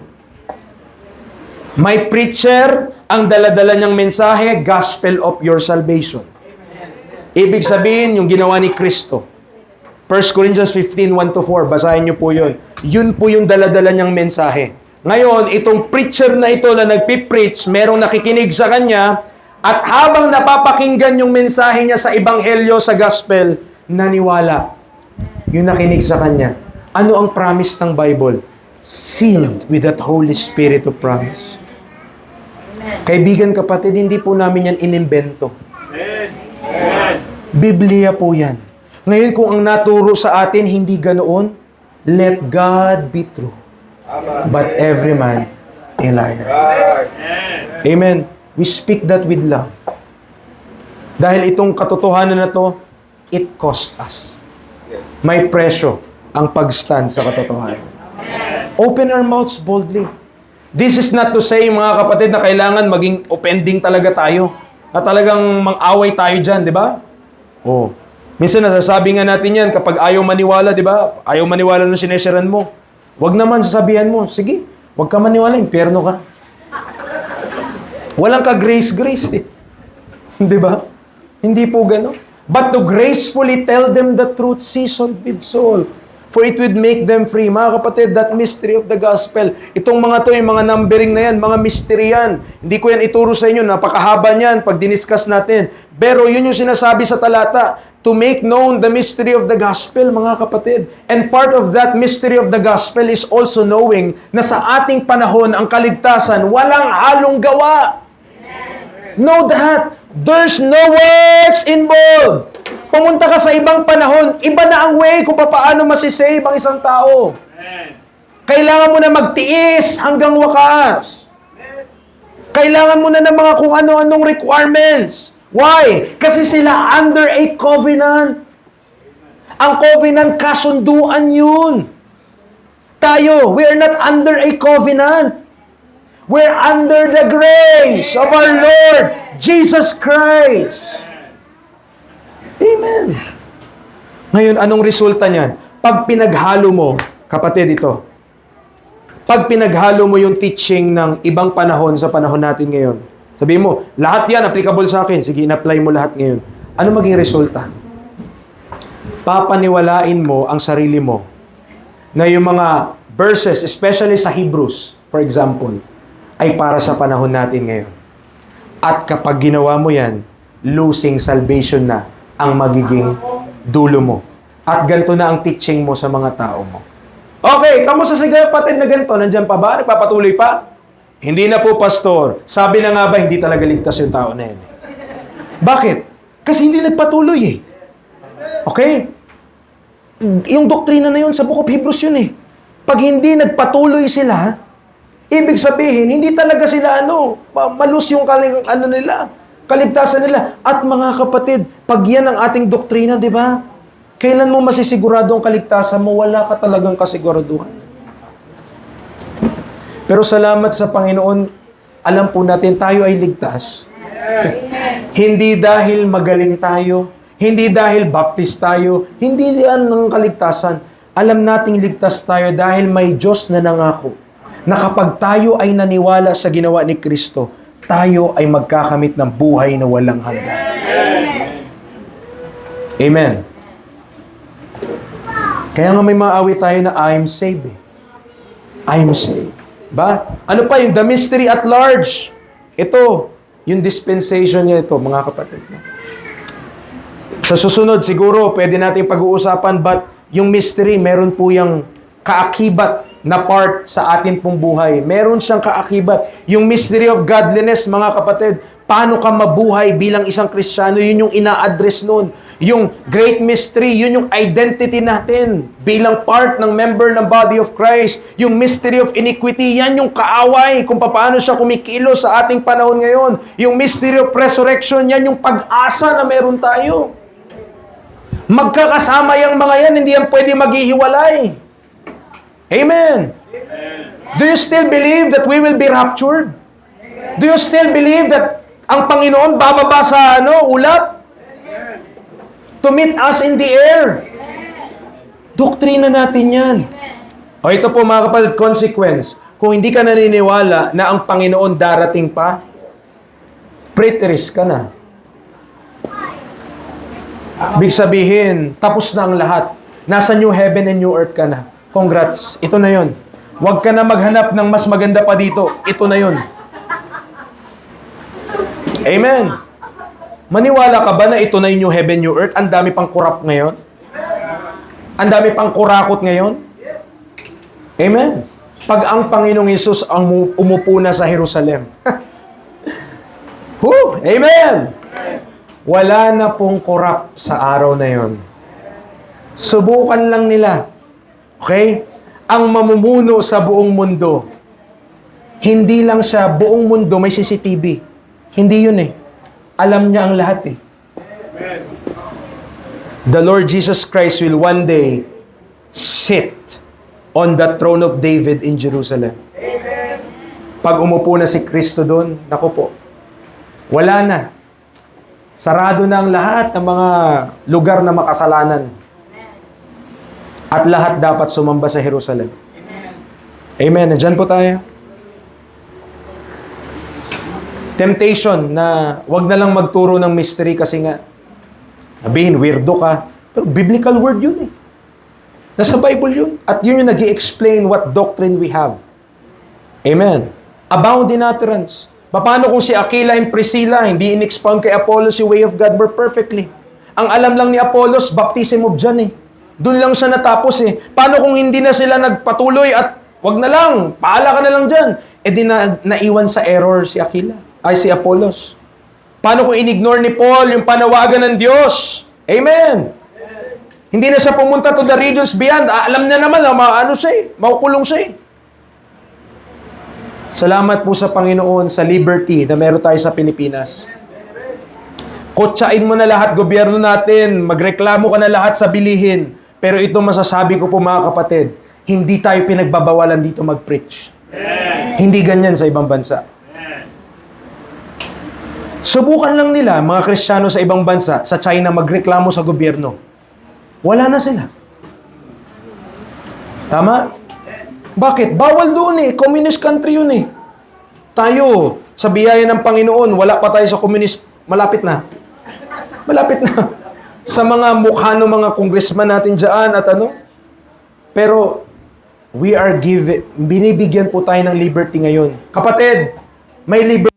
May preacher, ang daladala niyang mensahe, gospel of your salvation. Ibig sabihin, yung ginawa ni Kristo. 1 Corinthians 15, 1-4, basahin niyo po yun. Yun po yung daladala niyang mensahe. Ngayon, itong preacher na ito na nagpipreach, merong nakikinig sa kanya, at habang napapakinggan yung mensahe niya sa ebanghelyo, sa gospel, naniwala. Yung nakinig sa kanya. Ano ang promise ng Bible? Sealed with that Holy Spirit of promise. Kaibigan, kapatid, hindi po namin yan inimbento. Biblia po yan. Ngayon, kung ang naturo sa atin hindi ganoon, let God be true, but every man a liar. Amen. We speak that with love. Dahil itong katotohanan na to, it cost us. May presyo ang pag-stand sa katotohanan. Open our mouths boldly. This is not to say, mga kapatid, na kailangan maging offending talaga tayo. Na talagang mang-away tayo dyan, di ba? Oh. Minsan nasasabi nga natin yan kapag ayaw maniwala, di ba? Ayaw maniwala nung sinesharan mo. Wag naman sasabihan mo, sige, wag ka maniwala, impyerno ka. Walang ka grace eh. Di ba? Hindi po gano'n. But to gracefully tell them the truth, seasoned with salt, for it would make them free. Mga kapatid, that mystery of the gospel, itong mga to, yung mga numbering na yan, mga mystery yan. Hindi ko yan ituro sa inyo, napakahaba niyan pag diniscuss natin. Pero yun yung sinasabi sa talata, to make known the mystery of the gospel, mga kapatid. And part of that mystery of the gospel is also knowing na sa ating panahon, ang kaligtasan, walang halong gawa. Know that. There's no works involved. Pumunta ka sa ibang panahon, iba na ang way kung paano masisave ang isang tao. Kailangan mo na magtiis hanggang wakas. Kailangan mo na ng mga kung ano-anong requirements. Why? Kasi sila under a covenant. Ang covenant, kasunduan yun. Tayo, we are not under a covenant. We're under the grace of our Lord Jesus Christ. Amen. Ngayon, anong resulta niyan? Pag pinaghalo mo, kapatid, ito. Pag pinaghalo mo yung teaching ng ibang panahon sa panahon natin ngayon, sabihin mo, lahat yan applicable sa akin. Sige, in-apply mo lahat ngayon. Ano maging resulta? Papaniwalain mo ang sarili mo na yung mga verses, especially sa Hebrews, for example, ay para sa panahon natin ngayon. At kapag ginawa mo yan, losing salvation na ang magiging dulo mo. At ganito na ang teaching mo sa mga tao mo. Okay, kamusta si kapatid na ganito? Nandyan pa ba? Nagpapatuloy pa? Hindi na po, pastor. Sabi na nga ba, hindi talaga ligtas yung tao na yan. Bakit? Kasi hindi nagpatuloy eh. Okay? Yung doktrina na yun, sa Book of Hebrews yun eh. Pag hindi nagpatuloy sila, ibig sabihin, hindi talaga sila malus yung kaligtasan nila. At mga kapatid, pag yan ang ating doktrina, di ba? Kailan mo masisigurado ang kaligtasan mo, wala ka talagang kasiguraduhan. Pero salamat sa Panginoon, alam po natin tayo ay ligtas. Hindi dahil magaling tayo, hindi dahil baptist tayo, hindi yan ng kaligtasan. Alam nating ligtas tayo dahil may Diyos na nangako na kapag tayo ay naniwala sa ginawa ni Kristo, tayo ay magkakamit ng buhay na walang hanggan. Amen. Kaya nga may mga awit tayo na I'm saved. I'm saved. Ba? Ano pa yung the mystery at large? Ito, yung dispensation niya ito, mga kapatid. Sa susunod, siguro, pwede natin pag-uusapan, but yung mystery, meron po yung kaakibat na part sa atin pong buhay. Meron siyang kaakibat. Yung mystery of godliness, mga kapatid, Paano ka mabuhay bilang isang Kristiyano? Yun yung ina-address nun. Yung great mystery, yun yung identity natin bilang part ng member ng body of Christ. Yung mystery of iniquity, yan yung kaaway kung paano siya kumikilos sa ating panahon ngayon. Yung mystery of resurrection, yan yung pag-asa na meron tayo. Magkakasama yung mga yan, hindi yan pwede maghihiwalay. Amen. Do you still believe that we will be raptured? Do you still believe that ang Panginoon bababa sa ulap? To meet us in the air. Doktrina natin yan. O ito po mga kapatid, consequence. Kung hindi ka naniniwala na ang Panginoon darating pa, preterist ka na. Big sabihin, tapos na ang lahat. Nasa new heaven and new earth ka na. Congrats. Ito na yon. Huwag ka na maghanap ng mas maganda pa dito. Ito na yon. Amen. Maniwala ka ba na ito na yung new heaven, new earth? Ang dami pang kurap ngayon? Ang dami pang kurakot ngayon? Amen. Pag ang Panginoong Hesus ang umupo na sa Jerusalem. Amen. Wala na pong kurap sa araw na yon. Subukan lang nila. Okay? Ang mamumuno sa buong mundo, hindi lang siya buong mundo may CCTV. Hindi yun eh. Alam niya ang lahat eh. The Lord Jesus Christ will one day sit on the throne of David in Jerusalem. Pag umupo na si Kristo doon, naku po, wala na. Sarado na ang lahat ng mga lugar na makasalanan. At lahat dapat sumamba sa Jerusalem. Amen. Nandiyan po tayo. Temptation na wag na lang magturo ng mystery kasi nga sabihin, weirdo ka. Pero biblical word yun eh. Nasa Bible yun. At yun yung nag-i-explain what doctrine we have. Amen. Abound in utterance. Paano kung si Aquila and Priscilla hindi in-expound kay Apollos yung way of God more perfectly? Ang alam lang ni Apollos, baptism of John eh. Doon lang siya natapos eh. Paano kung hindi na sila nagpatuloy at wag na lang, paala ka na lang dyan? Eh di naiwan sa error si Aquila. Ay si Apollos. Paano kung in-ignore ni Paul yung panawagan ng Diyos? Amen. Hindi na siya pumunta to the regions beyond. Alam na naman, makukulong siya eh. Salamat po sa Panginoon sa liberty na meron tayo sa Pilipinas. Kotsain mo na lahat, gobyerno natin, magreklamo ka na lahat sa bilihin. Pero ito masasabi ko po mga kapatid, hindi tayo pinagbabawalan dito mag-preach. Hindi ganyan sa ibang bansa. Subukan lang nila, mga Kristiyano sa ibang bansa, sa China, magreklamo sa gobyerno. Wala na sila. Tama? Bakit? Bawal doon eh. Communist country yun eh. Tayo, sa biyaya ng Panginoon, wala pa tayo sa communist. Malapit na. Malapit na. Sa mga mukha ng mga congressman natin dyan at Pero, binibigyan po tayo ng liberty ngayon. Kapatid, may liberty